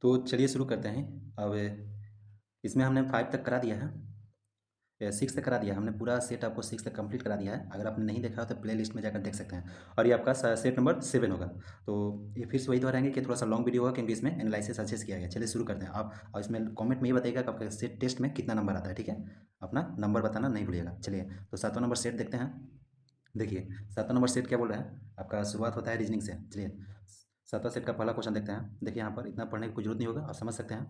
तो चलिए शुरू करते हैं। अब इसमें हमने 5 तक करा दिया है, 6 तक करा दिया है हमने, पूरा सेट आपको 6 तक कंप्लीट करा दिया है। अगर आपने नहीं देखा हो तो प्ले लिस्ट में जाकर देख सकते हैं। और ये आपका सेट नंबर 7 होगा। तो ये फिर से वही दोहराएंगे कि थोड़ा सा लॉन्ग वीडियो होगा, क्योंकि इसमें एनालिसिस अच्छे से किया गया। चलिए शुरू करते हैं आप। और इसमें कॉमेंट में ये बताइएगा कि आपका सेट टेस्ट में कितना नंबर आता है, ठीक है। अपना नंबर बताना नहीं भूलिएगा। चलिए तो 7वां नंबर सेट देखते हैं। देखिए 7वां नंबर सेट क्या बोल रहा है आपका, शुरुआत होता है रीजनिंग से। चलिए 7वां सेट का पहला क्वेश्चन देखते हैं। देखिए यहाँ पर इतना पढ़ने की कोई जरूरत नहीं होगा, आप समझ सकते हैं।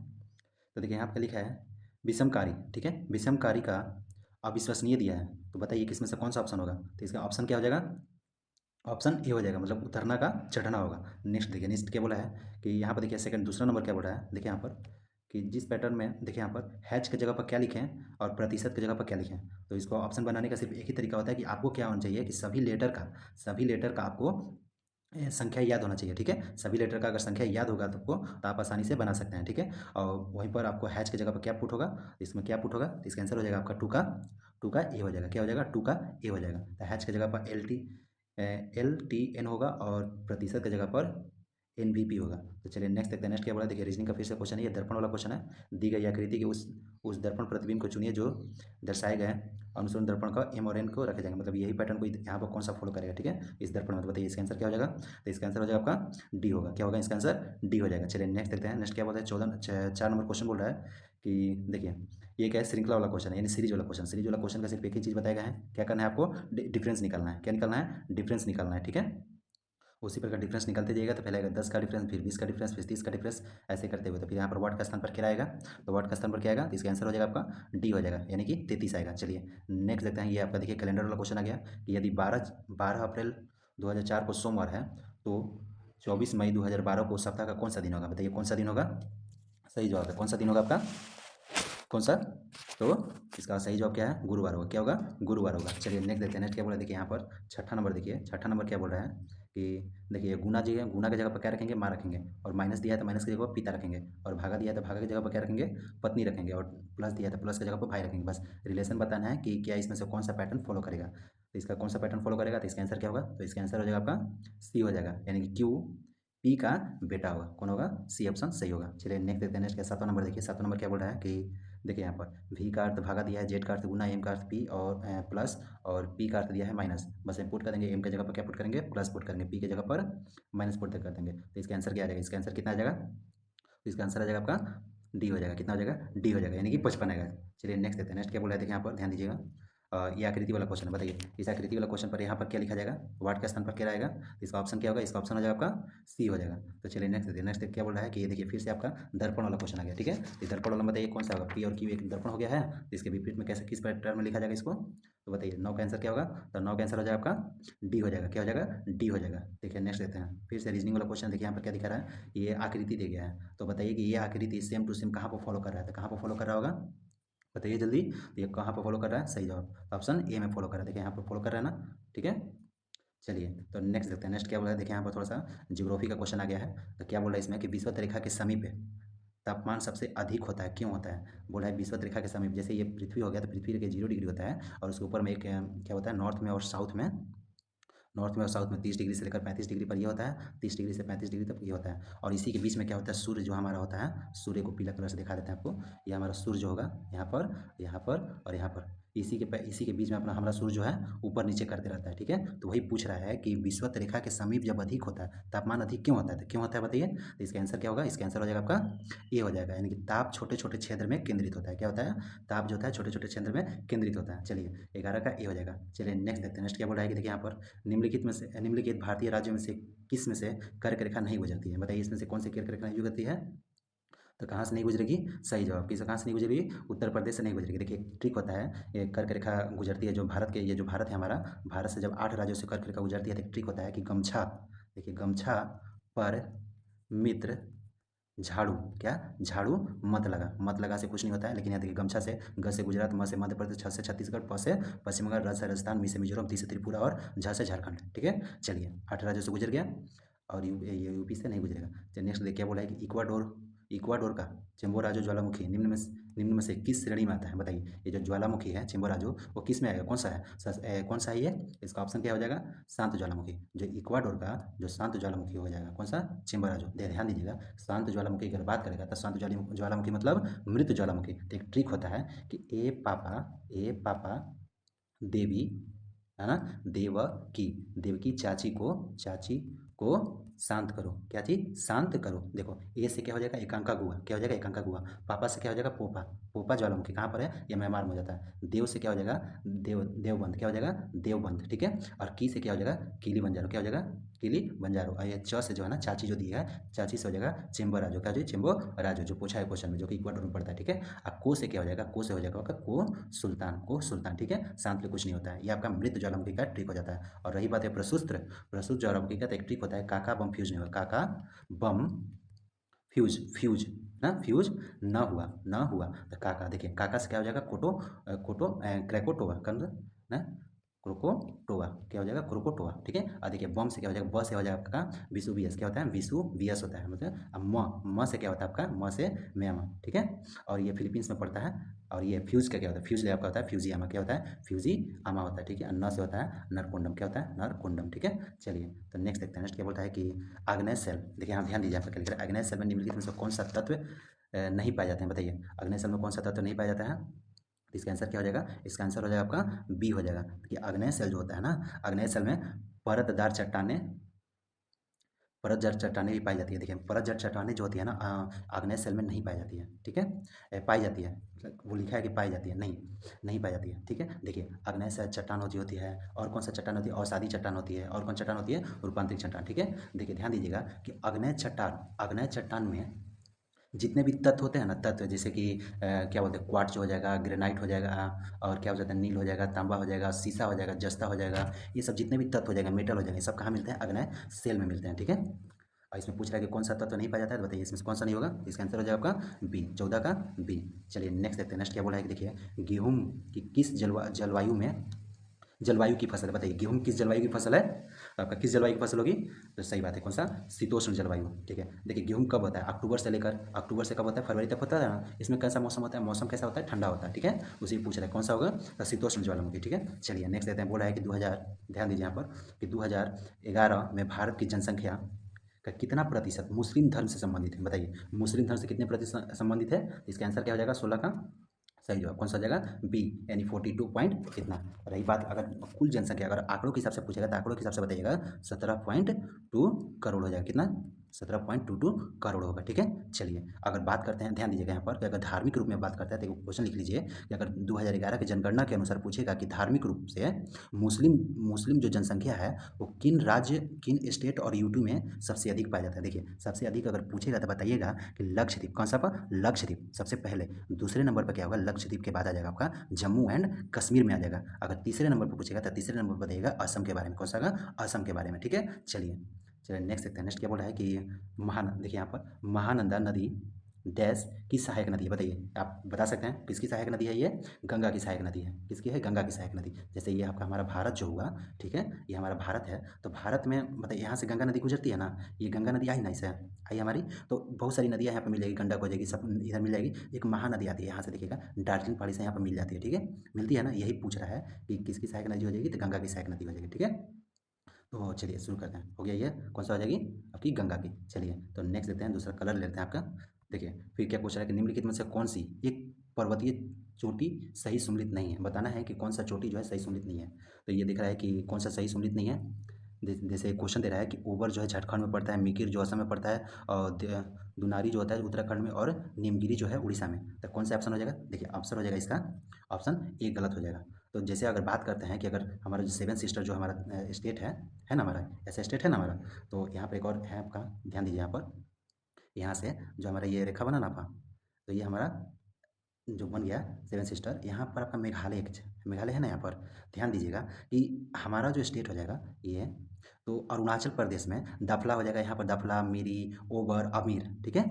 तो देखिए यहाँ पे लिखा है विषमकारी, ठीक है। विषमकारी का अविश्वसनीय दिया है, तो बताइए किसमें से कौन सा ऑप्शन होगा। तो इसका ऑप्शन क्या हो जाएगा, ऑप्शन ए हो जाएगा, मतलब उतरना का चढ़ना होगा। नेक्स्ट देखिए, नेक्स्ट क्या बोला है कि यहाँ पर देखिए सेकंड दूसरा नंबर क्या बोल रहा है। देखिए यहाँ पर कि जिस पैटर्न में, देखिए यहाँ पर हैच की जगह पर क्या लिखें और प्रतिशत की जगह पर क्या लिखें। तो इसको ऑप्शन बनाने का सिर्फ एक ही तरीका होता है कि आपको क्या होना चाहिए कि सभी लेटर का आपको संख्या याद होना चाहिए, ठीक है। सभी लेटर का अगर संख्या याद होगा तो आपको, तो आप आसानी से बना सकते हैं, ठीक है। और वहीं पर आपको हैच की जगह पर क्या पुट होगा, इसमें क्या पुट होगा, तो इसका आंसर हो जाएगा आपका टू का ए हो जाएगा। क्या हो जाएगा, टू का ए हो जाएगा। तो हैच की जगह पर LTN होगा और प्रतिशत की जगह पर NVP होगा। तो चलिए नेक्स्ट देखते हैं। नेक्स्ट क्या बोला, देखिए रीजनिंग का फिर से क्वेश्चन है, ये दर्पण वाला क्वेश्चन है। दी गई आकृति के उस दर्पण प्रतिबिंब को चुनिए जो दर्शाए गए अनुसरण दर्पण का M और N को रखे जाएंगे, मतलब यही पैटर्न को यहाँ पर कौन सा फॉलो करेगा, ठीक है, इस दर्पण में। तो बताइए इसका आंसर क्या हो जाएगा। तो इसका आंसर हो जाएगा आपका डी होगा। क्या होगा, इसका आंसर डी हो जाएगा। चलिए नेक्स्ट देखते हैं। नेक्स्ट क्या बोलता है, 4 नंबर क्वेश्चन बोल रहा है कि देखिए ये क्या है, श्रृंखला वाला क्वेश्चन है, यानी सीरीज वाला क्वेश्चन। सीरीज वाला क्वेश्चन का सिर्फ एक ही चीज़ बताया गया है, क्या करना है आपको, डिफरेंस निकालना है। क्या निकालना है, डिफरेंस निकालना है, ठीक है। उसी प्रकार डिफरेंस निकलते जाइएगा। तो पहले आएगा 10 का डिफरेंस, फिर 20 का डिफरेंस, फिर 30 का डिफरेंस, ऐसे करते हुए तो फिर यहाँ पर वाट का स्थान पर क्या आएगा। तो वाट का स्थान पर क्या आएगा, तो इसका आंसर हो जाएगा आपका डी हो जाएगा, यानी कि 33 आएगा। चलिए नेक्स्ट देखते हैं। ये आपका देखिए कैलेंडर वाला क्वेश्चन आ गया कि यदि 12 अप्रैल 2004 को सोमवार है तो 24 मई 2012 को सप्ताह का कौन सा दिन होगा। बताइए कौन सा दिन होगा। सही जवाब है, कौन सा दिन होगा आपका, कौन सा। तो इसका सही जवाब क्या है, गुरुवार होगा। क्या होगा, गुरुवार होगा। चलिए नेक्स्ट देखते हैं। नेक्स्ट क्या बोला, देखिए यहाँ पर छठा नंबर, देखिए छठा नंबर क्या बोल रहा है कि देखिए गुना जी है, गुना की जगह पर क्या रखेंगे, माँ रखेंगे। और माइनस दिया है तो माइनस की जगह पर पिता रखेंगे। और भागा दिया है तो भागा की जगह पर क्या रखेंगे, पत्नी रखेंगे। और प्लस दिया है तो प्लस की जगह पर भाई रखेंगे। बस रिलेशन बताना है कि क्या इसमें से कौन सा पैटर्न फॉलो करेगा। तो इसका कौन सा पैटर्न फॉलो करेगा, तो इसका आंसर क्या होगा, तो इसका आंसर हो जाएगा आपका सी हो जाएगा, यानी कि क्यू पी का बेटा होगा। कौन होगा, सी ऑप्शन सही होगा। चलिए नेक्स्ट देखते हैं। नेक्स्ट क्या, 7वां नंबर देखिए। 7वां नंबर क्या बोल रहा है कि देखिए यहाँ पर वी का अर्थ भागा दिया है, जेड का अर्थ गुना, एम का अर्थ पी और प्लस, और पी का अर्थ दिया है माइनस। बस हम पुट कर देंगे, एम की जगह पर क्या पुट करेंगे, प्लस पुट करेंगे, पी की जगह पर माइनस पुट कर देंगे। तो इसका आंसर क्या आ जाएगा, इसका आंसर कितना आ जाएगा, तो इसका आंसर आ जाएगा आपका डी हो जाएगा। कितना हो जाएगा, डी हो जाएगा, यानी कि 55 आएगा। चलिए नेक्स्ट देखते हैं। नेक्स्ट क्या बोल रहा है, देखिए यहाँ पर ध्यान दीजिएगा। ये आकृति वाला क्वेश्चन है। बताइए इस आकृति वाला क्वेश्चन पर यहाँ पर क्या लिखा जाएगा, वाट के स्थान पर क्या रहेगा। तो इसका ऑप्शन क्या होगा, इसका ऑप्शन हो जाएगा आपका सी हो जाएगा। तो चलिए नेक्स्ट देखिए। नेक्स्ट क्या बोल रहा है कि ये देखिए फिर से आपका दर्पण वाला क्वेश्चन आ गया, ठीक है। तो दर्पण वाला बताइए कौन सा होगा, पी और क्यू एक दर्पण हो गया है, तो इसके विपरीत में कैसे किस पैटर्न में लिखा जाएगा इसको। तो बताइए 9 का आंसर क्या होगा, तो 9 का आंसर हो जाएगा आपका डी हो जाएगा। क्या हो जाएगा, डी हो जाएगा। देखिए नेक्स्ट देखते हैं। फिर से रीजनिंग वाला क्वेश्चन देखिए यहाँ पर क्या दिखा रहा है, ये आकृति दे गया है। तो बताइए कि ये आकृति सेम टू सेम कहाँ पर फॉलो कर रहा है, तो कहाँ पर फॉलो कर रहा होगा, बताइए जल्दी। तो ये कहाँ पर फॉलो कर रहा है, सही जवाब ऑप्शन ए में फॉलो कर रहा है। देखिए यहाँ पर फॉलो कर रहा है ना, ठीक है। चलिए तो नेक्स्ट देखते हैं। नेक्स्ट क्या बोला है, देखिए यहाँ पर थोड़ा सा ज्योग्राफी का क्वेश्चन आ गया है। तो क्या बोला है इसमें कि विषुवत रेखा के समीप तापमान सबसे अधिक होता है, क्यों होता है। बोला है विषुवत रेखा के समीप, जैसे ये पृथ्वी हो गया तो पृथ्वी के 0 डिग्री होता है, और उसके ऊपर में एक क्या होता है, नॉर्थ में और साउथ में, नॉर्थ में और साउथ में 30 डिग्री से लेकर 35 डिग्री पर ये होता है, 30 डिग्री से 35 डिग्री तक ये होता है। और इसी के बीच में क्या होता है, सूर्य जो हमारा होता है, सूर्य को पीला कलर से दिखा देते हैं आपको। ये हमारा सूर्य जो होगा यहाँ पर, यहाँ पर और यहाँ पर, इसी के बीच में अपना हमारा सूर्य जो है ऊपर नीचे करते रहता है, ठीक है। तो वही पूछ रहा है कि विषुवत रेखा के समीप जब अधिक होता है, तापमान अधिक क्यों होता है, तो क्यों होता है बताइए। तो इसका आंसर क्या होगा, इसका आंसर हो जाएगा आपका ये हो जाएगा, यानी कि ताप छोटे छोटे क्षेत्र में केंद्रित होता है। क्या होता है, ताप जो होता है छोटे छोटे क्षेत्र में केंद्रित होता है। चलिए 11 का ए हो जाएगा। चलिए नेक्स्ट देखते हैं। नेक्स्ट क्या बोल रहा है कि देखिए यहाँ पर निम्नलिखित भारतीय राज्यों में से किस में से कर्क रेखा नहीं गुजरती है। बताइए इसमें से कौन सी कर्क रेखा नहीं गुजरती है। तो कहाँ से नहीं गुजरेगी, सही जवाब, किस कहाँ से नहीं गुजरेगी, उत्तर प्रदेश से नहीं गुजरेगी। देखिए ट्रिक होता है, ये कर्क रेखा गुजरती है जो भारत के, ये जो भारत है हमारा, भारत से जब 8 राज्यों से कर्क रेखा गुजरती है तो एक ट्रिक होता है कि गमछा, देखिए गमछा पर मित्र झाड़ू, क्या झाड़ू मत लगा, मत लगा से कुछ नहीं होता है। लेकिन यहाँ देखिए गमछा से, ग से गुजरात, म से मध्य प्रदेश, छ से छत्तीसगढ़, प से पश्चिम बंगाल, र से राजस्थान, मी से मिजोरम, ती से त्रिपुरा और झ से झारखंड, ठीक है। चलिए 8 राज्यों से गुजर गया और ये यूपी से नहीं गुजरेगा। चलिए नेक्स्ट देखिए क्या बोला है कि इक्वाडोर इक्वाडोर का चेम्बोराजो ज्वालामुखी निम्न में से किस श्रेणी में आता है? बताइए, ये जो ज्वालामुखी है चेम्बोराजो वो किस में आएगा, कौन सा है? कौन सा है ये? इसका ऑप्शन क्या हो जाएगा? शांत ज्वालामुखी। जो इक्वाडोर का जो शांत ज्वालामुखी हो जाएगा, कौन सा? चेम्बोराजो। ध्यान दीजिएगा, शांत ज्वालामुखी की अगर बात करेगा तो शांत ज्वालामुखी मतलब मृत ज्वालामुखी। तो एक ट्रिक होता है कि ए पापा देवी, है ना, देवकी चाची को शांत करो। क्या चीज? शांत करो। देखो ए से क्या हो जाएगा? एकांका गुहा। क्या हो जाएगा? एकांका गुहा। पापा से क्या हो जाएगा? पोपा ज्वालामुखी कहाँ पर है? ये म्यांमार में हो जाता है। देव से क्या हो जाएगा? देवबंद। क्या हो जाएगा? देवबंद। ठीक है। और की से क्या हो जाएगा? किली बंजारो। क्या हो जाएगा? किली बंजारो। और ये च से जो है ना, चाची जो दिया है, चाची से हो जाएगा चेम्बोराजो। क्या हो जाएगा? चेम्बोराजो, जो पूछा है क्वेश्चन में, जो कि इक्वाडोर में पड़ता है। ठीक है। अब को से क्या हो जाएगा? को से हो जाएगा को सुल्तान। ठीक है। शांत में कुछ नहीं होता है, ये आपका मृत ज्वालामुखी का ट्रिक हो जाता है। और रही बात है प्रसुत ज्वालामुखी का, तो एक ट्रिक होता है काका बम फ्यूज नहीं हुआ। काका बम फ्यूज ना, फ्यूज न हुआ। तो काका, देखिए काका से क्या हो जाएगा? क्रैकोटोवा कंद ना, क्रोकोटोवा। क्या हो जाएगा? क्रोकोटोवा। ठीक है। और देखिए बम से क्या हो जाएगा? ब से हो जाएगा आपका विसुवियस। क्या होता है? विसुवियस होता है। मतलब अब म से क्या होता है आपका? म से म्यांमा। ठीक है। और ये फिलीपींस में पड़ता है। और ये फ्यूज का क्या होता है? फ्यूज आपका होता है फ्यूजियामा। क्या होता है? फ्यूजियामा होता है। ठीक है। न से होता है नरकुंडम। क्या होता है? नरकुंडम। ठीक है। चलिए तो नेक्स्ट देखते हैं। नेक्स्ट क्या बोलता है कि आग्नेय सेल। देखिए यहाँ ध्यान दीजिए, आपका क्या लिख रहा है? आग्नेय सेल में निम्नलिखित में से कौन सा तत्व नहीं पाए जाते हैं? बताइए, आग्नेय सेल में कौन सा तत्व नहीं पाया जाता है? तो इसका आंसर क्या हो जाएगा? इसका आंसर हो जाएगा आपका बी हो जाएगा। कि आग्नेय सेल जो होता है ना, आग्नेय सेल में परतदार चट्टानें भी पाई जाती है। देखिए परतदार चट्टानें जो होती है ना, आग्नेय सेल में नहीं पाई जाती है। ठीक है। पाई जाती है, वो लिखा है कि पाई जाती है, नहीं पाई जाती है। ठीक है। देखिए आग्नेय सेल चट्टान होती है। और कौन सा चट्टान होती है? अवसादी चट्टान होती है। और कौन चट्टान होती है? रूपांतरित चट्टान। ठीक है। देखिए ध्यान दीजिएगा कि आग्नेय चट्टान में जितने भी तत्व होते हैं ना, तत्व जैसे कि क्या बोलते हैं, क्वार्ट्ज हो जाएगा, ग्रेनाइट हो जाएगा, और क्या हो जाता है, नील हो जाएगा, तांबा हो जाएगा, सीसा हो जाएगा, जस्ता हो जाएगा, ये सब जितने भी तत्व हो जाएगा, मेटल हो जाएगा, ये सब कहाँ मिलते हैं? आग्नेय सेल में मिलते हैं। ठीक है। और इसमें पूछ रहा है कि कौन सा तत्व नहीं पाया जाता है, तो बताइए इसमें से कौन सा नहीं होगा? इसका आंसर हो जाएगा आपका बी, 14 का बी। चलिए नेक्स्ट देखते हैं। नेक्स्ट क्या बोला है कि देखिए गेहूँ की किस जलवायु में जलवायु की फसल है? बताइए गेहूँ किस जलवायु की फसल है? आपका किस जलवायु की फसल होगी? तो सही बात है, कौन सा? शीतोष्ण जलवायु। ठीक है। देखिए गेहूँ कब होता है? अक्टूबर से कब होता है? फरवरी तक होता है ना। इसमें कैसा मौसम होता है? मौसम कैसा होता है? ठंडा होता है। ठीक है। उसी पूछ रहा है कौन सा होगा? तो शीतोष्ण ज्वालामुखी। ठीक है। चलिए नेक्स्ट देखते हैं। बोला है कि 2000, ध्यान दीजिए यहाँ पर, कि 2011 में भारत की जनसंख्या का कितना प्रतिशत मुस्लिम धर्म से संबंधित है? बताइए मुस्लिम धर्म से कितने प्रतिशत संबंधित है? इसका आंसर क्या हो जाएगा? 16 का सही जवाब। कौन सा हो जाएगा? बी, यानी 42 पॉइंट कितना। रही बात अगर कुल जनसंख्या, अगर आंकड़ों के हिसाब से पूछेगा तो आंकड़ों के हिसाब से बताइएगा 17.2 करोड़ हो जाएगा। कितना? 17.22 करोड़ होगा। ठीक है। चलिए अगर बात करते हैं, ध्यान दीजिएगा यहाँ पर, कि अगर धार्मिक रूप में बात करते हैं तो क्वेश्चन लिख लीजिए कि अगर 2011 की जनगणना के अनुसार पूछेगा कि धार्मिक रूप से मुस्लिम जो जनसंख्या है वो किन राज्य, किन स्टेट और यूटी में सबसे अधिक पाया जाता है? देखिए सबसे अधिक अगर पूछेगा तो बताइएगा कि लक्षद्वीप। कौन सा पर? लक्षद्वीप सबसे पहले। दूसरे नंबर पर क्या होगा? लक्षद्वीप के बाद आ जाएगा आपका जम्मू एंड कश्मीर में आ जाएगा। अगर तीसरे नंबर पर पूछेगा तो तीसरे नंबर पर बताइएगा असम के बारे में। कौन सा होगा? असम के बारे में। ठीक है। चलिए नेक्स्ट देखते हैं। नेक्स्ट क्या बोला है कि देखिए यहाँ पर महानंदा नदी डैश की सहायक नदी है? बताइए, आप बता सकते हैं किसकी सहायक नदी है? ये गंगा की सहायक नदी है। किसकी है? गंगा की सहायक नदी। जैसे ये आपका हमारा भारत जो हुआ, ठीक है, ये हमारा भारत है, तो भारत में बताइए यहाँ से गंगा नदी गुजरती है ना, ये गंगा नदी आई ना, इससे आई हमारी, तो बहुत सारी नदियाँ यहाँ पर मिल जाएगी, गंडक हो जाएगी, सब इधर मिल जाएगी। एक महानदी आती है यहाँ से, देखिएगा दार्जिलिंग पहाड़ी से यहाँ पर मिल जाती है। ठीक है। मिलती है ना, यही पूछ रहा है कि किसकी सहायक नदी हो जाएगी, तो गंगा की सहायक नदी हो जाएगी। ठीक है। तो चलिए शुरू करते हैं। हो गया, ये कौन सा हो जाएगी? आपकी गंगा की। चलिए तो नेक्स्ट देते हैं, दूसरा कलर लेते हैं आपका। देखिए फिर क्या पूछ रहा है कि निम्नलिखित में से कौन सी एक पर्वतीय चोटी सही सुमेलित नहीं है? बताना है कि कौन सा चोटी जो है सही सुमेलित नहीं है। तो ये दिख रहा है कि कौन सा सही सुमेलित नहीं है। जैसे क्वेश्चन दे रहा है कि ओबर जो है झारखंड में पड़ता है, मिकिर जो असम में पड़ता है, और दुनारी जो होता है उत्तराखंड में, और नीमगिरी जो है उड़ीसा में। तो कौन सा ऑप्शन हो जाएगा? देखिए ऑप्शन हो जाएगा इसका ऑप्शन ए गलत हो जाएगा। तो जैसे अगर बात करते हैं कि अगर हमारा जो सेवन सिस्टर जो हमारा स्टेट है ना, हमारा ऐसा स्टेट है ना हमारा, तो यहाँ पर एक और है आपका, ध्यान दीजिए यहाँ पर, यहाँ से जो हमारा ये रेखा बना ना आपका, तो ये हमारा जो बन गया सेवन सिस्टर, यहाँ पर आपका मेघालय है ना। यहाँ पर ध्यान दीजिएगा कि हमारा जो स्टेट हो जाएगा ये, तो अरुणाचल प्रदेश में दफला हो जाएगा। यहाँ पर दफला, मिरी, ओबर, अमीर। ठीक है।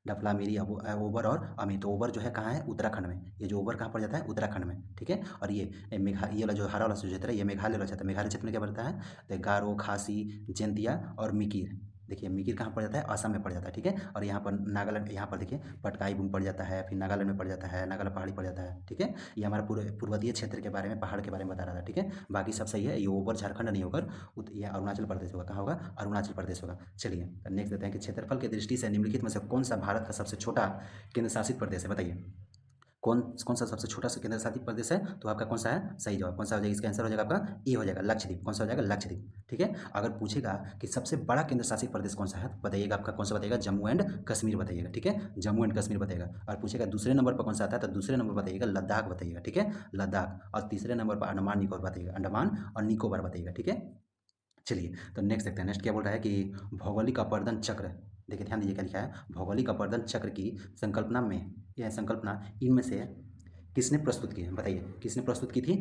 दफला, मिरी, ओबर और अमीर। तो ओबर जो है कहाँ है? उत्तराखंड में। ये जो ओबर कहाँ पर जाता है? उत्तराखंड में। ठीक है। और ये ये वाला जो हरा वाला क्षेत्र है, ये मेघालय वाला क्षेत्र है। मेघालय क्षेत्र में क्या पड़ता है? तो गारो, खासी, जैंतिया और मिकिर। देखिए मिकिर कहाँ पड़ जाता है, असम में पड़ जाता है, ठीक है। और यहाँ पर नागालैंड, यहाँ पर देखिए पटकाई पड़ जाता है, फिर नागालैंड में पड़ जाता है, नागालैंड पहाड़ी पड़ जाता है, ठीक है। ये हमारा पूर्वतीय क्षेत्र के बारे में, पहाड़ के बारे में बता रहा था, ठीक है। बाकी सब सही है। ये ऊपर झारखंड नहीं होकर ये अरुणाचल प्रदेश होगा। कहाँ होगा, अरुणाचल प्रदेश होगा। चलिए नेक्स्ट देते हैं कि क्षेत्रफल की दृष्टि से निम्नलिखित में से कौन सा भारत का सबसे छोटा केंद्र शासित प्रदेश है, बताइए। कौन कौन सा सबसे छोटा सा केंद्र शासित प्रदेश है, तो आपका कौन सा है सही जवाब, कौन सा हो जाएगा, इसका आंसर हो जाएगा आपका ए हो जाएगा, लक्षद्वीप। कौन सा हो जाएगा, लक्षद्वीप, ठीक है। अगर पूछेगा कि सबसे बड़ा केंद्र शासित प्रदेश कौन सा है, तो बताइएगा आपका कौन सा बताइएगा, जम्मू एंड कश्मीर बताइएगा, ठीक है, जम्मू एंड कश्मीर बताइएगा। और पूछेगा दूसरे नंबर पर कौन सा आता है, तो दूसरे नंबर पर बताइएगा लद्दाख बताइएगा, ठीक है, लद्दाख। और तीसरे नंबर पर अंडमान निकोबार बताइएगा, अंडमान और निकोबार बताइएगा, ठीक है। चलिए तो नेक्स्ट देखते हैं। नेक्स्ट क्या बोल रहा है कि भौगोलिक अपर्दन चक्र, देखिए ध्यान दीजिए क्या लिखा है, भौगोलिक अपर्दन चक्र की संकल्पना में, यह संकल्पना इनमें से किसने प्रस्तुत की है, बताइए किसने प्रस्तुत की थी,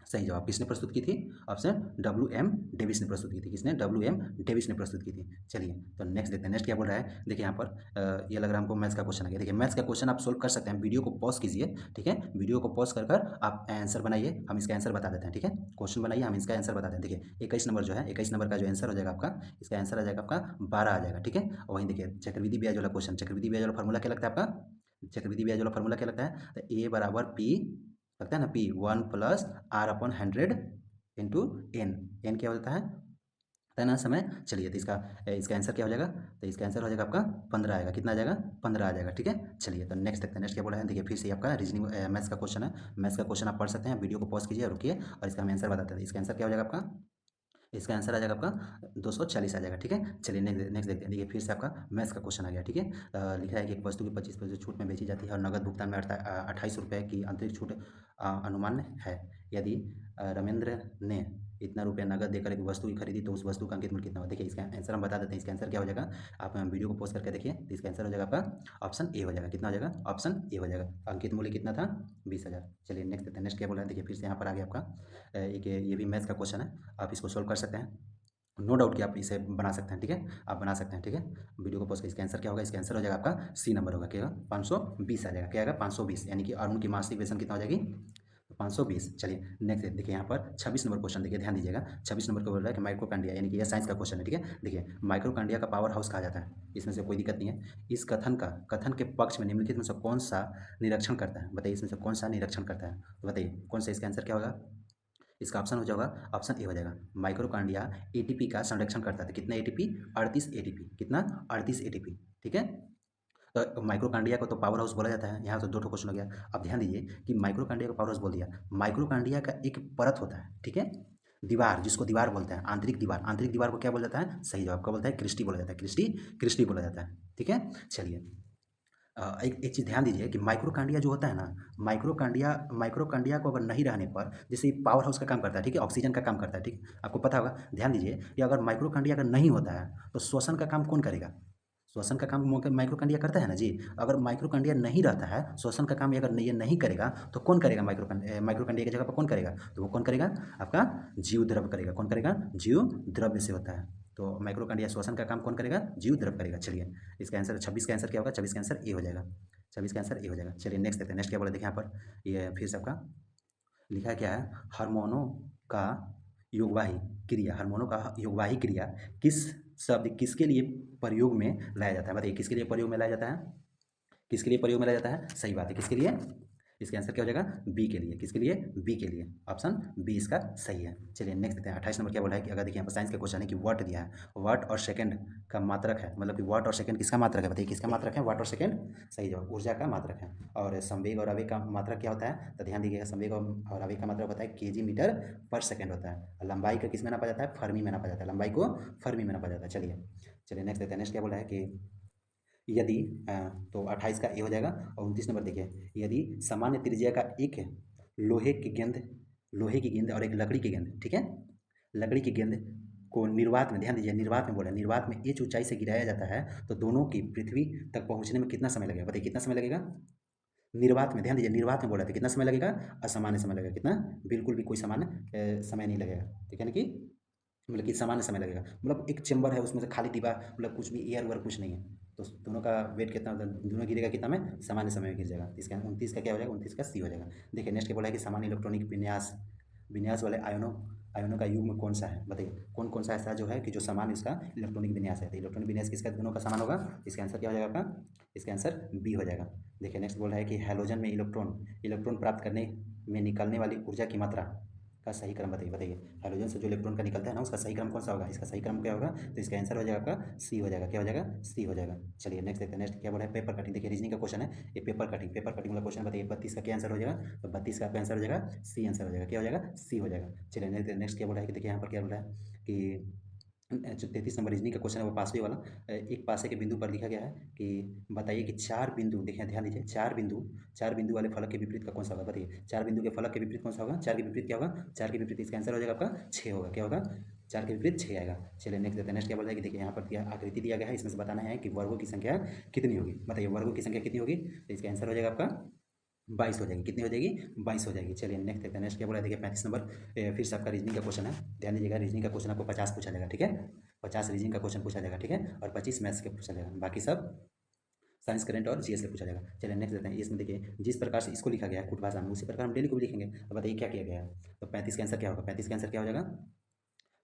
सही जवाब किसने प्रस्तुत की थी, ऑप्शन WM डेविस ने प्रस्तुत की थी। किसने, WM डेविस ने प्रस्तुत की थी। चलिए तो नेक्स्ट देखते हैं। नेक्स्ट क्या बोल रहा है, देखिए यहाँ पर ये लग रहा है हमको मैथ्स का क्वेश्चन आ गया। देखिए मैथ्स का क्वेश्चन आप सोल्व कर सकते हैं, वीडियो को पॉज कीजिए, ठीक है, वीडियो को पॉज कर आप आंसर बनाइए, हम इसका आंसर बता देते हैं, ठीक है, क्वेश्चन बनाइए, हम इसका आंसर बता देते हैं। देखिए 21 नंबर जो है, 21 नंबर का जो आंसर हो जाएगा आपका, इसका आंसर आ जाएगा आपका 12 आ जाएगा, ठीक है। और वहीं देखिए चक्रवृद्धि ब्याज वाला क्वेश्चन, चक्रवृद्धि ब्याज वाला फॉर्मूला क्या लगता है आपका, चक्रवृद्धि ब्याज वाला फॉर्मूला क्या लगता है, तो A बराबर P लगता है ना, P 1 plus R/100 into N क्या होता है ना समय। चलिए तो इसका आंसर क्या हो जाएगा, तो इसका आंसर हो जाएगा आपका 15 आएगा, कितना आ जाएगा, 15 आ जाएगा, ठीक है। चलिए तो नेक्स्ट देखते हैं। नेक्स्ट क्या बोला है, देखिए फिर से आपका रीजनिंग मैथ्स का क्वेश्चन है। मैथ्स का क्वेश्चन आप पढ़ सकते हैं, वीडियो को पॉज कीजिए, रुकिए और इसका हम आंसर बताते हैं। इसका आंसर क्या हो जाएगा आपका, इसका आंसर आ जाएगा आपका 240 आ जाएगा, ठीक है। चलिए नेक्स्ट देखते हैं। देखिए फिर से आपका मैथ्स का क्वेश्चन आ गया, ठीक है। लिखा है कि एक वस्तु की 25% छूट में बेची जाती है और नगद भुगतान में 28 रुपये की आंतरिक छूट अनुमान है। यदि रमेंद्र ने इतना रुपया नगद देकर एक वस्तु की खरीदी तो उस वस्तु का अंकित मूल्य कितना होगा। देखिए इसका आंसर हम बता देते हैं। इसका आंसर क्या हो जाएगा, आप वीडियो को पॉज करके देखिए, तो इसका आंसर हो जाएगा आपका ऑप्शन ए हो जाएगा। कितना हो जाएगा, ऑप्शन ए हो जाएगा। अंकित मूल्य कितना था, 20,000। चलिए नेक्स्ट देखते हैं। नेक्स्ट क्या बोला है, देखिए फिर से यहाँ पर आ गया आपका एक ये भी मैथ्स का क्वेश्चन है, आप इसको सोल्व कर सकते हैं। नो डाउट कि आप इसे बना सकते हैं, ठीक है, आप बना सकते हैं, ठीक है। वीडियो को पॉज कर, इसका आंसर क्या होगा, इसका आंसर हो जाएगा आपका सी नंबर होगा, क्या होगा 520 आ जाएगा, क्या आएगा 520, यानी कि अरुण की मासिक वेतन कितना हो जाएगी, 520। चलिए नेक्स्ट देखिए यहाँ पर 26 नंबर क्वेश्चन, देखिए ध्यान दीजिएगा। 26 नंबर को बोल रहा है कि माइक्रोकांडिया, यानी कि यह साइंस का क्वेश्चन है, ठीक है। देखिए माइक्रोकांडिया का पावर हाउस कहा जाता है, इसमें से कोई दिक्कत नहीं है। इस कथन के पक्ष में निम्नलिखित में से कौन सा निरीक्षण करता है, बताइए इसमें से कौन सा निरीक्षण करता है, तो बताइए कौन सा, इसका आंसर क्या होगा, इसका ऑप्शन हो जाएगा, ऑप्शन ए हो जाएगा। माइक्रोकांडिया एटीपी का संरक्षण करता है, तो कितना एटीपी, 38 एटीपी, कितना 38 एटीपी, ठीक है। तो माइक्रोकांडिया को तो पावर हाउस बोला जाता है। यहाँ तो दो ठो क्वेश्चन हो गया। अब ध्यान दीजिए कि माइक्रोकांडिया को पावर हाउस बोल दिया, माइक्रोकांडिया का एक परत होता है, ठीक है, दीवार, जिसको दीवार बोलते हैं, आंतरिक दीवार, आंतरिक दीवार को क्या बोला जाता है, सही जवाब क्या बोलता है, क्रिस्टी बोला जाता है, क्रिस्टी, क्रिस्टी बोला जाता है, ठीक है। चलिए एक एक चीज़ ध्यान दीजिए कि माइक्रोकांडिया जो होता है ना, माइक्रोकांडिया को अगर नहीं रहने पर, जैसे पावर हाउस का काम करता है, ठीक है, ऑक्सीजन का काम करता है, ठीक, आपको पता होगा। ध्यान दीजिए कि अगर माइक्रोकांडिया अगर नहीं होता है तो श्वसन का काम कौन करेगा, श्वसन का काम माइक्रोकांडिया करता है ना जी। अगर माइक्रोकांडिया नहीं रहता है, श्वसन का काम अगर ये नहीं करेगा तो कौन करेगा, माइक्रोकांडिया की जगह पर कौन करेगा, तो वो कौन करेगा, आपका जीव द्रव करेगा। कौन करेगा, जीव द्रव्य से होता है, तो माइक्रोकांडिया श्वसन का काम कौन करेगा, जीव द्रव करेगा। चलिए इसका आंसर 26 का आंसर क्या होगा, 26 का आंसर ए हो जाएगा, 26 का आंसर ए हो जाएगा। चलिए नेक्स्ट देखते हैं। नेक्स्ट क्या बोला, देखिए यहाँ पर ये फिर से आपका लिखा है क्या है, हार्मोनों का योगवाही क्रिया, हार्मोनों का योगवाही क्रिया किस शब्द किसके लिए प्रयोग में लाया जाता है, बताइए किसके लिए प्रयोग में लाया जाता है, किसके लिए प्रयोग में लाया जाता है, सही बात है, किसके लिए, इसका आंसर क्या हो जाएगा, बी के लिए, किसके लिए, बी के लिए, ऑप्शन बी इसका सही है। चलिए नेक्स्ट देखते हैं। 28 नंबर क्या बोला है कि अगर देखिए यहाँ पर साइंस का क्वेश्चन है कि वाट दिया है, वाट और सेकंड का मात्रक है, मतलब कि वाट और सेकंड किसका मात्रक है, बताइए किसका मात्रक है, वाट और सेकंड, सही जवाब ऊर्जा का मात्रक है। और संवेग और आवेग का मात्रक क्या होता है, तो ध्यान दीजिएगा, संवेग और आवेग का मात्रक होता है केजी मीटर पर सेकंड होता है। लंबाई का किस में नापा जाता है, फर्मी में नापा जाता है, लंबाई को फर्मी में नापा जाता है। चलिए नेक्स्ट देखते हैं। नेक्स्ट क्या बोला है कि यदि तो 28 का ए हो जाएगा। और 29 नंबर देखिए, यदि सामान्य त्रिज्या का एक लोहे की गेंद और एक लकड़ी की गेंद, ठीक है, लकड़ी की गेंद को निर्वात में, ध्यान दीजिए निर्वात में बोला, निर्वात में एच ऊंचाई से गिराया जाता है तो दोनों की पृथ्वी तक पहुंचने में कितना समय लगेगा, बताइए कितना समय लगेगा, निर्वात में, ध्यान दीजिए निर्वात में बोला था, कितना समय लगेगा, असामान्य समय लगेगा, कितना, बिल्कुल भी कोई सामान्य समय नहीं लगेगा, ठीक है ना, कि मतलब कि सामान्य समय लगेगा, मतलब एक चेंबर है उसमें से खाली डिब्बा, मतलब कुछ भी एयर वेयर कुछ नहीं है, तो दोनों का वेट कितना, दोनों गिरेगा कितना में, सामान्य समय में गिर जाएगा। इसका 29 का क्या हो जाएगा, 29 का सी हो जाएगा। देखिए नेक्स्ट क्या बोला है कि सामान्य इलेक्ट्रॉनिक विन्यास विन्यास वाले आयनों आयनों का युग्म कौन सा है, बताइए कौन कौन सा ऐसा जो है कि जो समान इसका इलेक्ट्रॉनिक विन्यास है। तो इलेक्ट्रॉनिक विन्यास किसका दोनों का समान होगा, इसका आंसर क्या हो जाएगा आपका, इसका आंसर बी हो जाएगा। देखिए नेक्स्ट बोल रहा है कि हैलोजन में इलेक्ट्रॉन इलेक्ट्रॉन प्राप्त करने में निकलने वाली ऊर्जा की मात्रा का सही क्रम बताइए। बताइए हाइड्रोजन से जो इलेक्ट्रॉन का निकलता है ना, उसका सही क्रम कौन सा होगा, इसका सही क्रम क्या होगा, तो इसका आंसर हो जाएगा आपका सी हो जाएगा। क्या हो जाएगा, सी हो जाएगा। चलिए नेक्स्ट देखते हैं। नेक्स्ट क्या बोला है, पेपर कटिंग। देखिए रीजनिंग का क्वेश्चन है ये, पेपर कटिंग वाला क्वेश्चन। बताइए 32 का क्या आंसर हो जाएगा, तो 32 का आपका आंसर हो जाएगा सी आंसर हो जाएगा। क्या हो जाएगा, सी हो जाएगा। चलिए नेक्स्ट क्या बोला है कि देखिए यहाँ पर क्या बोला है कि जो 33 नंबर रीजनिंग का क्वेश्चन है वो पासवे वाला। एक पासे के बिंदु पर लिखा गया है कि बताइए कि चार बिंदु, देखिए ध्यान दीजिए, चार बिंदु वाले फलक के विपरीत का कौन सा होगा। बताइए चार बिंदु के फलक के विपरीत कौन सा होगा, चार के विपरीत क्या होगा, चार के विपरीत इसका आंसर हो जाएगा आपका 6 होगा। क्या होगा, चार के विपरीत 6 आएगा। चलिए नेक्स्ट देते हैं। नेक्स्ट क्या बोल रहा है कि देखिए यहाँ पर क्या आकृति दिया गया है, इसमें से बताना है कि वर्गों की संख्या कितनी होगी। बताइए वर्गों की संख्या कितनी होगी, तो इसका आंसर हो जाएगा आपका 22 हो जाएगी। कितनी हो जाएगी, 22 हो जाएगी। चलिए नेक्स्ट देखते हैं। नेक्स्ट क्या बोला है, देखिए 35 नंबर फिर से आपका रीजनिंग का क्वेश्चन है। ध्यान दीजिएगा रीजनिंग का क्वेश्चन आपको 50 पूछा जाएगा, ठीक है, 50 रीजनिंग का क्वेश्चन पूछा जाएगा, ठीक है, और 25 मैथ्स के पूछा जाएगा, बाकी सब साइंस करंट और जीएस से पूछा जाएगा। चलिए नेक्स्ट देते हैं। इसमें देखिए जिस प्रकार से इसको लिखा गया है कुट भाषा में, उसी प्रकार हम डेली को भी लिखेंगे। अब बताइए क्या किया गया है, तो 35 का आंसर क्या होगा, 35 का आंसर क्या हो जाएगा,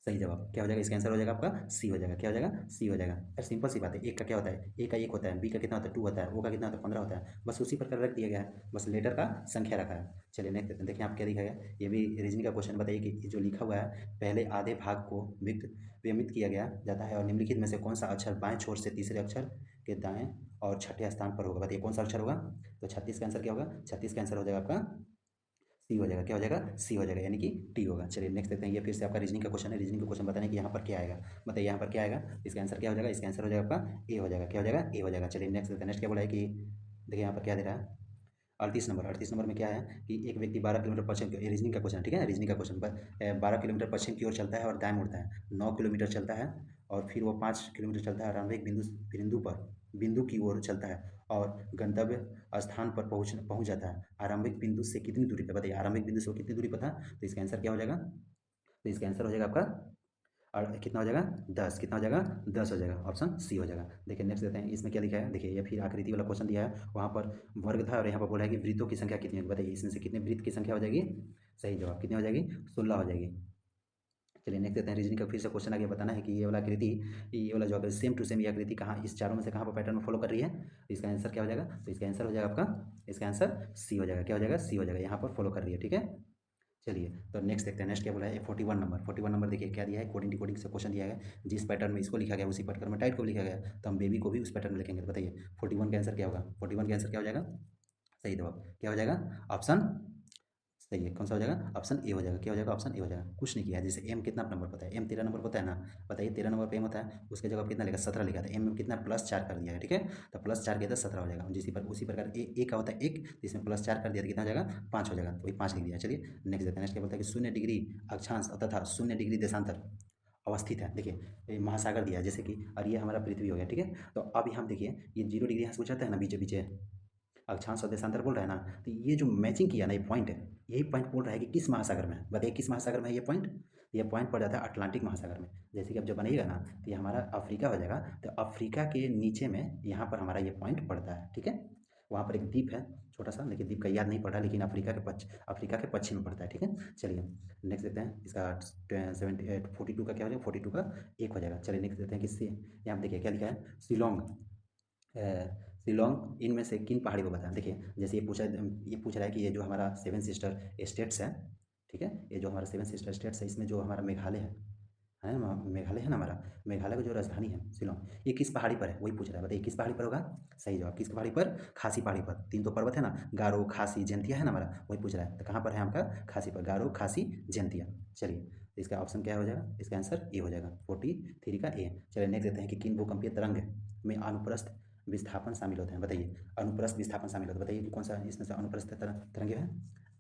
सही जवाब क्या हो जाएगा, इसका आंसर हो जाएगा आपका सी हो जाएगा। क्या हो जाएगा, सी हो जाएगा। यार सिंपल सी बात है, एक का क्या होता है, ए का 1 होता है, बी का कितना होता है 2 होता है, ओ का कितना होता है 15 होता है, बस उसी प्रकार रख दिया गया है, बस लेटर का संख्या रखा है। चलिए नेक्स्ट देखिए आप क्या लिखा गया, ये भी रीजनिंग का क्वेश्चन। बताइए कि जो लिखा हुआ है पहले आधे भाग को वियमित किया गया जाता है और निम्नलिखित में से कौन सा अक्षर बाएं छोर से तीसरे अक्षर के दाएं और छठे स्थान पर होगा। बताइए कौन सा अक्षर होगा, तो 36 का आंसर क्या होगा, 36 का आंसर हो जाएगा आपका सी हो जाएगा। क्या हो जाएगा, सी हो जाएगा, यानी कि टी होगा। चलिए नेक्स्ट देखते हैं। ये फिर से आपका रीजनिंग का क्वेश्चन है। रीजनिंग का क्वेश्चन बताने कि यहाँ पर क्या आएगा। बताइए यहाँ पर क्या आएगा, इसका आंसर क्या हो जाएगा, इसका आंसर हो जाएगा आपका ए हो जाएगा। क्या हो जाएगा, ए हो जाएगा। चलिए नेक्स्ट देखते हैं। नेक्स्ट क्या बोला है कि देखिए यहाँ पर क्या दे रहा है, 38 नंबर में क्या है कि एक व्यक्ति 12 किलोमीटर पश्चिम की, रीजनिंग का क्वेश्चन है, ठीक है, रीजनिंग का क्वेश्चन पर 12 किलोमीटर पश्चिम की ओर चलता है और दाएं मुड़ता है, 9 किलोमीटर चलता है और फिर वो 5 किलोमीटर चलता है और आरंभिक बिंदु की ओर चलता है और गंतव्य स्थान पर पहुंच जाता है। आरंभिक बिंदु से कितनी दूरी पर, बताइए आरंभिक बिंदु से वो कितनी दूरी पर था, तो इसका आंसर क्या हो जाएगा, तो इसका आंसर हो जाएगा आपका और कितना हो जाएगा 10, कितना हो जाएगा 10 हो जाएगा, ऑप्शन सी हो जाएगा। देखिए नेक्स्ट देते हैं। इसमें क्या लिखा है, देखिए ये फिर आकृति वाला क्वेश्चन दिया है, वहाँ पर वर्ग था और यहाँ पर बोला है कि वृत्तों की संख्या कितनी है। बताइए इसमें से कितने वृत्त की संख्या हो जाएगी, सही जवाब कितनी हो जाएगी, 16 हो जाएगी। चलिए नेक्स्ट देते हैं। रीजनिंग का फिर से क्वेश्चन आगे बताना है कि ये वाला आकृति, ये वाला जो आकृति सेम टू सेम ये आकृति कहाँ, इस चारों में से कहाँ पर पैटर्न में फॉलो कर रही है, तो इसका आंसर क्या हो जाएगा, तो इसका आंसर हो जाएगा आपका, इसका आंसर सी हो जाएगा। क्या हो जाएगा, सी हो जाएगा, यहाँ पर फॉलो कर रही है, ठीक है। चलिए तो नेक्स्ट देखते हैं। नेक्स्ट क्या बोला है, 41 नंबर देखिए क्या दिया है, कोडिंग डिकोडिंग से क्वेश्चन दिया है। जिस पैटर्न में इसको लिखा गया उसी पैटर्न में टाइट को लिखा गया, तो हम बेबी को भी उस पैटर्न में लिखेंगे। तो बताइए 41 का आंसर क्या होगा, 41 का आंसर क्या हो जाएगा, सही जवाब क्या हो जाएगा, ऑप्शन सही है, कौन सा हो जाएगा, ऑप्शन ए हो जाएगा। क्या हो जाएगा, ऑप्शन ए हो जाएगा। कुछ नहीं किया है, जैसे एम कितना नंबर पता है, एम 13 नंबर पता है ना, बताइए 13 नंबर पे एम होता है, उसके जगह कितना लिखा 17 लिखा था, एम में कितना +4 कर दिया है, ठीक है, तो +4 किया था 17 हो जाएगा। उसी प्रकार ए का होता है 1, तो इसमें +4 कर दिया तो कितना हो जाएगा 5 हो जाएगा, तो वही 5 लिख दिया। चलिए नेक्स्ट देखते हैं। नेक्स्ट क्या बोलता है कि 0 डिग्री अक्षांश तथा 0 डिग्री देशांतर अवस्थित है। देखिए ये महासागर दिया है जैसे कि, और ये हमारा पृथ्वी हो गया, ठीक है। तो अब यहाँ देखिए ये 0 डिग्री यहाँ से पूछाता है ना, बीचे बीचे अक्षांश और देशांतर बोल रहा है ना, तो ये जो मैचिंग किया ना, ये पॉइंट है, यही पॉइंट बोल रहा है कि किस महासागर में है। बताइए किस महासागर में है ये पॉइंट पड़ जाता है अटलांटिक महासागर में। जैसे कि अब जब बनेगा ना तो ये हमारा अफ्रीका हो जाएगा, तो अफ्रीका के नीचे में यहाँ पर हमारा ये पॉइंट पड़ता है, ठीक है। वहाँ पर एक द्वीप है छोटा सा, लेकिन द्वीप का याद नहीं पड़ रहा, लेकिन अफ्रीका के पश्चिम में पड़ता है, ठीक है। चलिए नेक्स्ट देखते हैं। इसका 42 का क्या हो जाएगा, 42 का 1 हो जाएगा। चलिए नेक्स्ट देखते हैं कि यहाँ देखिए क्या लिखा है, शिलोंग इनमें से किन पहाड़ी को बताएं। देखिए जैसे ये पूछ रहा है कि ये जो हमारा 7 सिस्टर स्टेट्स है, ठीक है, ये जो हमारा 7 सिस्टर स्टेट्स है, इसमें जो हमारा मेघालय है ना, मेघालय है ना हमारा, मेघालय का जो राजधानी है शिलोंग, ये किस पहाड़ी पर है, वही पूछ रहा है। बताइए किस पहाड़ी पर होगा, सही जवाब किस पहाड़ी पर, खासी पहाड़ी पर। 3 तो पर्वत है ना, गारो खासी जयंतिया है ना हमारा, वही पूछ रहा है। तो कहाँ पर है आपका, खासी पर, गारो खासी जयंतिया। चलिए तो इसका ऑप्शन क्या हो जाएगा, इसका आंसर ए हो जाएगा, 43 का ए। चलिए नेक्स्ट देखते हैं कि किन भूकंपीय तरंग में अनुप्रस्थ विस्थापन शामिल होते हैं। बताइए अनुप्रस्थ विस्थापन शामिल होता है, बताइए कि कौन सा इसमें से अनुप्रस्थ तरंग है,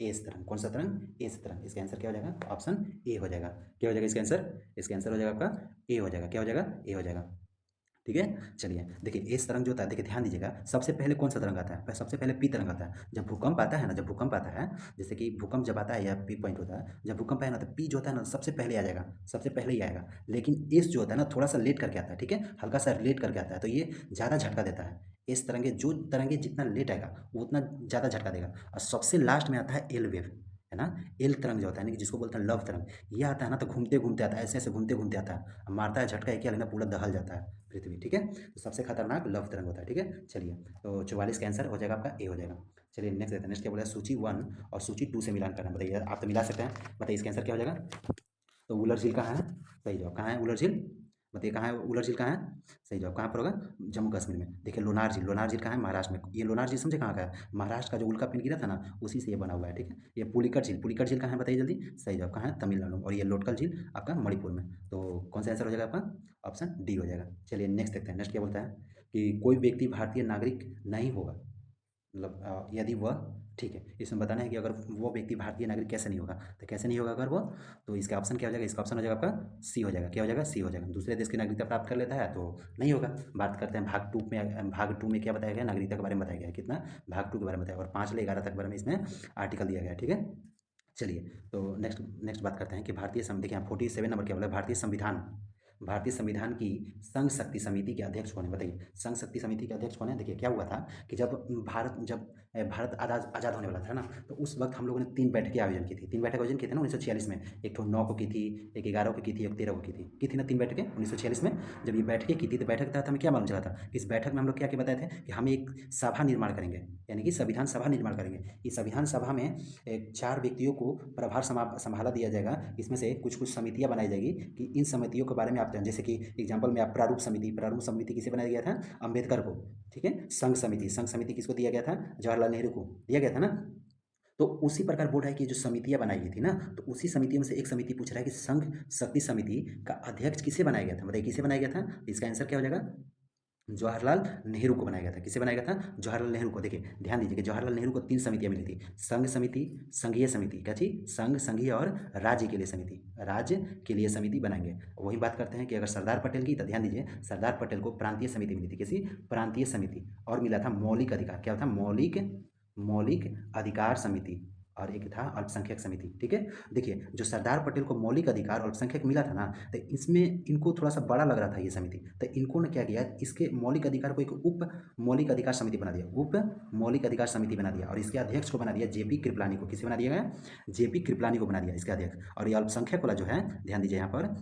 एस तरंग। कौन सा तरंग, एस तरंग। इसका आंसर क्या हो जाएगा, ऑप्शन ए हो जाएगा। क्या हो जाएगा इसका आंसर, इसका आंसर हो जाएगा आपका ए हो जाएगा। क्या हो जाएगा, ए हो जाएगा, ठीक है। चलिए देखिए एस तरंग जो होता है, देखिए ध्यान दीजिएगा, सबसे पहले कौन सा तरंग आता है, सबसे पहले पी तरंग आता है। जब भूकंप आता है ना, जब भूकंप आता है, जैसे कि भूकंप जब आता है या पी पॉइंट होता है, जब भूकंप है ना, तो पी जो होता है ना सबसे पहले आ जाएगा, सबसे पहले ही आएगा। लेकिन एस जो होता है ना थोड़ा सा लेट करके आता है, ठीक है, हल्का सा लेट करके आता है, तो ये ज़्यादा झटका देता है। इस तरंगे जितना लेट आएगा वो उतना ज़्यादा झटका देगा। और सबसे लास्ट में आता है एल वेव, है ना। एल तरंग जो होता है, यानी कि जिसको बोलते हैं लव तरंग, ये आता है ना तो घूमते घूमते आता है, ऐसे ऐसे घूमते घूमते आता है, अब मारता है झटका एक ही लेना, पूरा दहल जाता है पृथ्वी, ठीक है। तो सबसे खतरनाक लव तरंग होता है, ठीक है। चलिए, तो 44 का आंसर हो जाएगा आपका ए हो जाएगा। चलिए नेक्स्ट देखते हैं, नेक्स्ट क्या बोला, सूची 1 और सूची 2 से मिलान करना, बताइए आप तो मिला सकते हैं, बताइए इसका आंसर क्या हो जाएगा। तो उलर झील कहाँ है, सही जवाब, कहाँ है उलर झील, बताइए कहाँ है उलर झील, कहाँ है, सही जवाब, कहाँ पर होगा, जम्मू कश्मीर में। देखिए लोनार झील, लोनार झील कहाँ है, महाराष्ट्र में, ये लोनार झील समझे कहाँ का है, महाराष्ट्र का जो उल्का पिंड गिरा था ना, उसी से ये बना हुआ है, ठीक है। ये पुलिकट झील, पुलिकट झील कहाँ है बताइए जल्दी, सही जवाब, कहाँ है, तमिलनाडु में। और ये लोटकल झील आपका मणिपुर में। तो कौन सा आंसर हो जाएगा आपका, ऑप्शन डी हो जाएगा। चलिए नेक्स्ट देखते हैं, नेक्स्ट क्या बोलता है कि कोई व्यक्ति भारतीय नागरिक नहीं होगा, मतलब यदि वह, ठीक है, इसमें बताना है कि अगर वो व्यक्ति भारतीय नागरिक कैसे नहीं होगा, तो कैसे नहीं होगा अगर वो, तो इसका ऑप्शन क्या हो जाएगा, इसका ऑप्शन हो जाएगा आपका सी हो जाएगा, क्या हो जाएगा, सी हो जाएगा, दूसरे देश की नागरिकता प्राप्त कर लेता है तो नहीं होगा। बात करते हैं भाग टू में क्या बताया गया, नागरिकता के बारे में बताया गया है, कितना, भाग 2 के बारे में बताया, और 5 से 11 तक बारे में इसमें आर्टिकल दिया गया है, ठीक है। चलिए, तो नेक्स्ट नेक्स्ट बात करते हैं कि भारतीय देखिए 47 नंबर क्या बोला, भारतीय संविधान, भारतीय संविधान की संघ शक्ति समिति के अध्यक्ष कौन है, बताइए संघ शक्ति समिति के अध्यक्ष कौन है। देखिए क्या हुआ था कि जब भारत आज़ाद होने वाला था ना, तो उस वक्त हम लोगों ने 3 बैठकें आयोजन की थी, 3 बैठक आयोजन की थी ना 1946 में, एक तो 9 को की थी, एक 11 को की थी, एक 13 को की थी ना 3 बैठकें 1946 में। जब ये बैठकें की थी तो बैठक के तहत हमें क्या मालूम चला था, इस बैठक में हम लोग क्या क्या बताए थे कि हम एक सभा निर्माण करेंगे, यानी कि संविधान सभा निर्माण करेंगे। इस संविधान सभा में 4 व्यक्तियों को प्रभार संभाला दिया जाएगा, इसमें से कुछ कुछ समितियां बनाई जाएगी कि इन समितियों के बारे में आप जान, जैसे कि एग्जाम्पल में आप प्रारूप समिति किसे बनाया गया था, अम्बेडकर को, ठीक है। संघ समिति किसको दिया गया था, जवाहरलाल नेहरू को दिया गया था ना। तो उसी प्रकार बोल रहा है कि जो समितियां बनाई गई थी ना, तो उसी समितियों में से एक समिति पूछ रहा है कि संघ शक्ति समिति का अध्यक्ष किसे बनाया गया था, बताइए किसे बनाया गया था, इसका आंसर क्या हो जाएगा, जवाहरलाल नेहरू को बनाया गया था, किसे बनाया गया था, जवाहरलाल नेहरू को। देखिए ध्यान दीजिए कि जवाहरलाल नेहरू को 3 समितियां मिली थी, संघ समिति, संघीय समिति, क्या चीज, संघ, संघीय और राज्य के लिए समिति, राज्य के लिए समिति बनाएंगे। वही बात करते हैं कि अगर सरदार पटेल की, तो ध्यान दीजिए सरदार पटेल को प्रांतीय समिति मिली थी, किसी प्रांतीय समिति, और मिला था मौलिक अधिकार, क्या था, मौलिक मौलिक अधिकार समिति, और एक था अल्पसंख्यक समिति, ठीक है। देखिए जो सरदार पटेल को मौलिक अधिकार अल्पसंख्यक मिला था ना, तो इसमें इनको थोड़ा सा बड़ा लग रहा था ये समिति, तो इनको ने क्या किया, इसके मौलिक अधिकार को एक उप मौलिक अधिकार समिति बना दिया, उप मौलिक अधिकार समिति बना दिया, और इसके अध्यक्ष को बना दिया जेपी कृपलानी को, किसे बना दिया गया, जेपी कृपलानी को बना दिया इसके अध्यक्ष। और ये अल्पसंख्यक वाला जो है, ध्यान दीजिए यहाँ पर,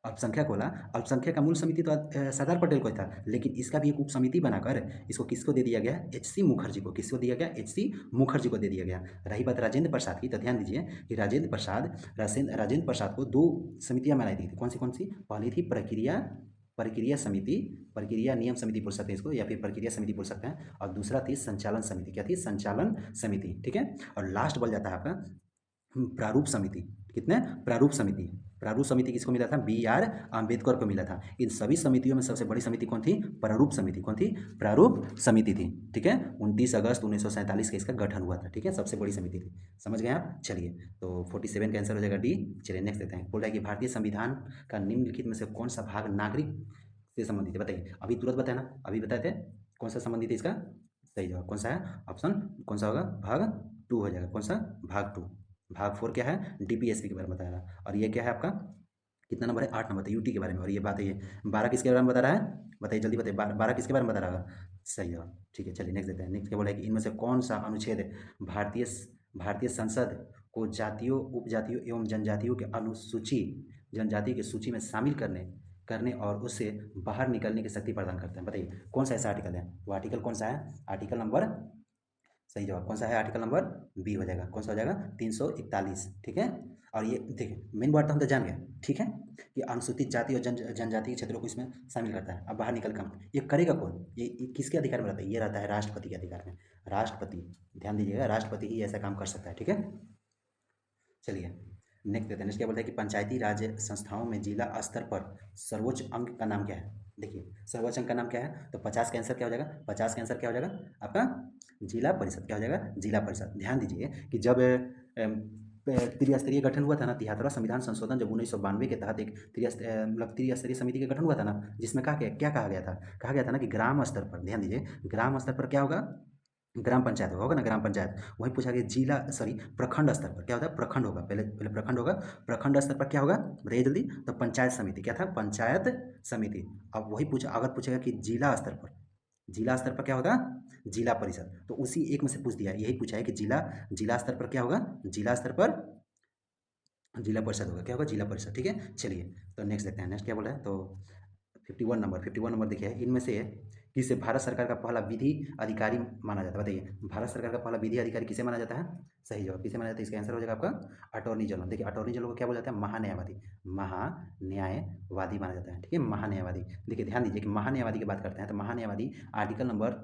अल्पसंख्यक वाला, अल्पसंख्यक का मूल समिति तो सरदार पटेल को ही था, लेकिन इसका भी एक उप समिति बनाकर इसको किसको दे दिया गया, एच.सी. मुखर्जी को, किसको दिया गया, एच.सी. मुखर्जी को दे दिया गया। रही बात राजेंद्र प्रसाद की, तो ध्यान दीजिए कि राजेंद्र प्रसाद को 2 समितियां बनाई दी थी, कौन सी, पहली थी प्रक्रिया समिति, प्रक्रिया नियम समिति बोल सकते हैं इसको, या फिर प्रक्रिया समिति बोल सकते हैं, और दूसरा थी संचालन समिति, क्या थी, संचालन समिति, ठीक है। और लास्ट बन जाता है आपका प्रारूप समिति, कितने, प्रारूप समिति किसको मिला था, B.R. अम्बेडकर को मिला था। इन सभी समितियों में सबसे बड़ी समिति कौन थी, प्रारूप समिति, कौन थी, प्रारूप समिति थी, ठीक है। 29 अगस्त 1947 का इसका गठन हुआ था, ठीक है, सबसे बड़ी समिति थी, समझ गए आप। चलिए, तो 47 का आंसर हो जाएगा डी। चलिए नेक्स्ट देखते हैं, बोल रहा है कि भारतीय संविधान का निम्नलिखित में से कौन सा भाग नागरिक से संबंधित है, बताइए, अभी तुरंत बताना, अभी बताए थे कौन सा संबंधित है इसका, सही जवाब कौन सा है, ऑप्शन कौन सा होगा, भाग 2 हो जाएगा, कौन सा, भाग 2। भाग 4 क्या है, डीपीएसपी के बारे में बता रहा है, और ये क्या है आपका, कितना नंबर है, 8 नंबर है, यूटी के बारे में। और ये बात है, ये 12 किसके बारे में बता रहा है, बताइए जल्दी बताइए, 12 किसके बारे में बता रहा है, सही जवाब, ठीक है। चलिए नेक्स्ट देते हैं, नेक्स्ट क्या बोला है कि इनमें से कौन सा अनुच्छेद भारतीय भारतीय संसद को जातियों, उपजातियों एवं जनजातियों के जनजाति की सूची में शामिल करने और उससे बाहर निकलने की शक्ति प्रदान करते हैं, बताइए कौन सा ऐसा आर्टिकल है, वो आर्टिकल कौन सा है, आर्टिकल नंबर, सही जवाब कौन सा है, आर्टिकल नंबर बी हो जाएगा, कौन सा हो जाएगा, 341, ठीक है। और ये देखिए मेन बात तो हम तो जान गए, ठीक है, कि अनुसूचित जाति और जनजाति के क्षेत्रों को इसमें शामिल करता है। अब बाहर निकल कर ये करेगा कौन, ये किसके अधिकार में रहता है, ये रहता है राष्ट्रपति के अधिकार में, राष्ट्रपति, ध्यान दीजिएगा राष्ट्रपति ही ऐसा काम कर सकता है, ठीक है। चलिए नेक्स्ट देते हैं, नेक्स्ट क्या बोलता है कि पंचायती राज संस्थाओं में जिला स्तर पर सर्वोच्च अंक का नाम क्या है, देखिए सर्वोच्च अंक का नाम क्या है, तो 50 का आंसर क्या हो जाएगा, 50 का आंसर क्या हो जाएगा आपका, जिला परिषद, क्या हो जाएगा, जिला परिषद। ध्यान दीजिए कि जब त्रिस्तरीय गठन हुआ था ना, 73वां संविधान संशोधन जब 1992 के तहत एक त्रिस्तरीय समिति का गठन हुआ था ना, जिसमें क्या कहा गया था ना कि ग्राम स्तर पर, ध्यान दीजिए ग्राम स्तर पर क्या होगा, ग्राम पंचायत होगा ना, ग्राम पंचायत। वहीं पूछा गया प्रखंड स्तर पर क्या होता है, प्रखंड होगा, पहले प्रखंड होगा, प्रखंड स्तर पर क्या होगा बताइए जल्दी, तो पंचायत समिति, क्या था, पंचायत समिति। अब वही पूछा, अगर पूछेगा कि जिला स्तर पर, जिला स्तर पर क्या होगा, जिला परिषद। तो उसी एक में से पूछ दिया, यही पूछा है कि जिला जिला स्तर पर क्या होगा, जिला स्तर पर जिला परिषद होगा, क्या होगा, जिला परिषद। ठीक है, चलिए तो नेक्स्ट देखते हैं, नेक्स्ट क्या बोला है। तो 51 नंबर देखिए, इनमें से किसे भारत सरकार का पहला विधि अधिकारी माना जाता है, बताइए भारत सरकार का पहला विधि अधिकारी किसे माना जाता है। सही जवाब किसे माना जाता है, इसका आंसर हो जाएगा आपका अटॉर्नी जनरल। देखिए अटॉर्नी जनरल को क्या बोला जाता है, महान्यायवादी, महान्यायवादी माना जाता है। ठीक है, महान्यायवादी। देखिए ध्यान दीजिए कि महान्यायवादी की बात करते हैं तो महान्यायवादी आर्टिकल नंबर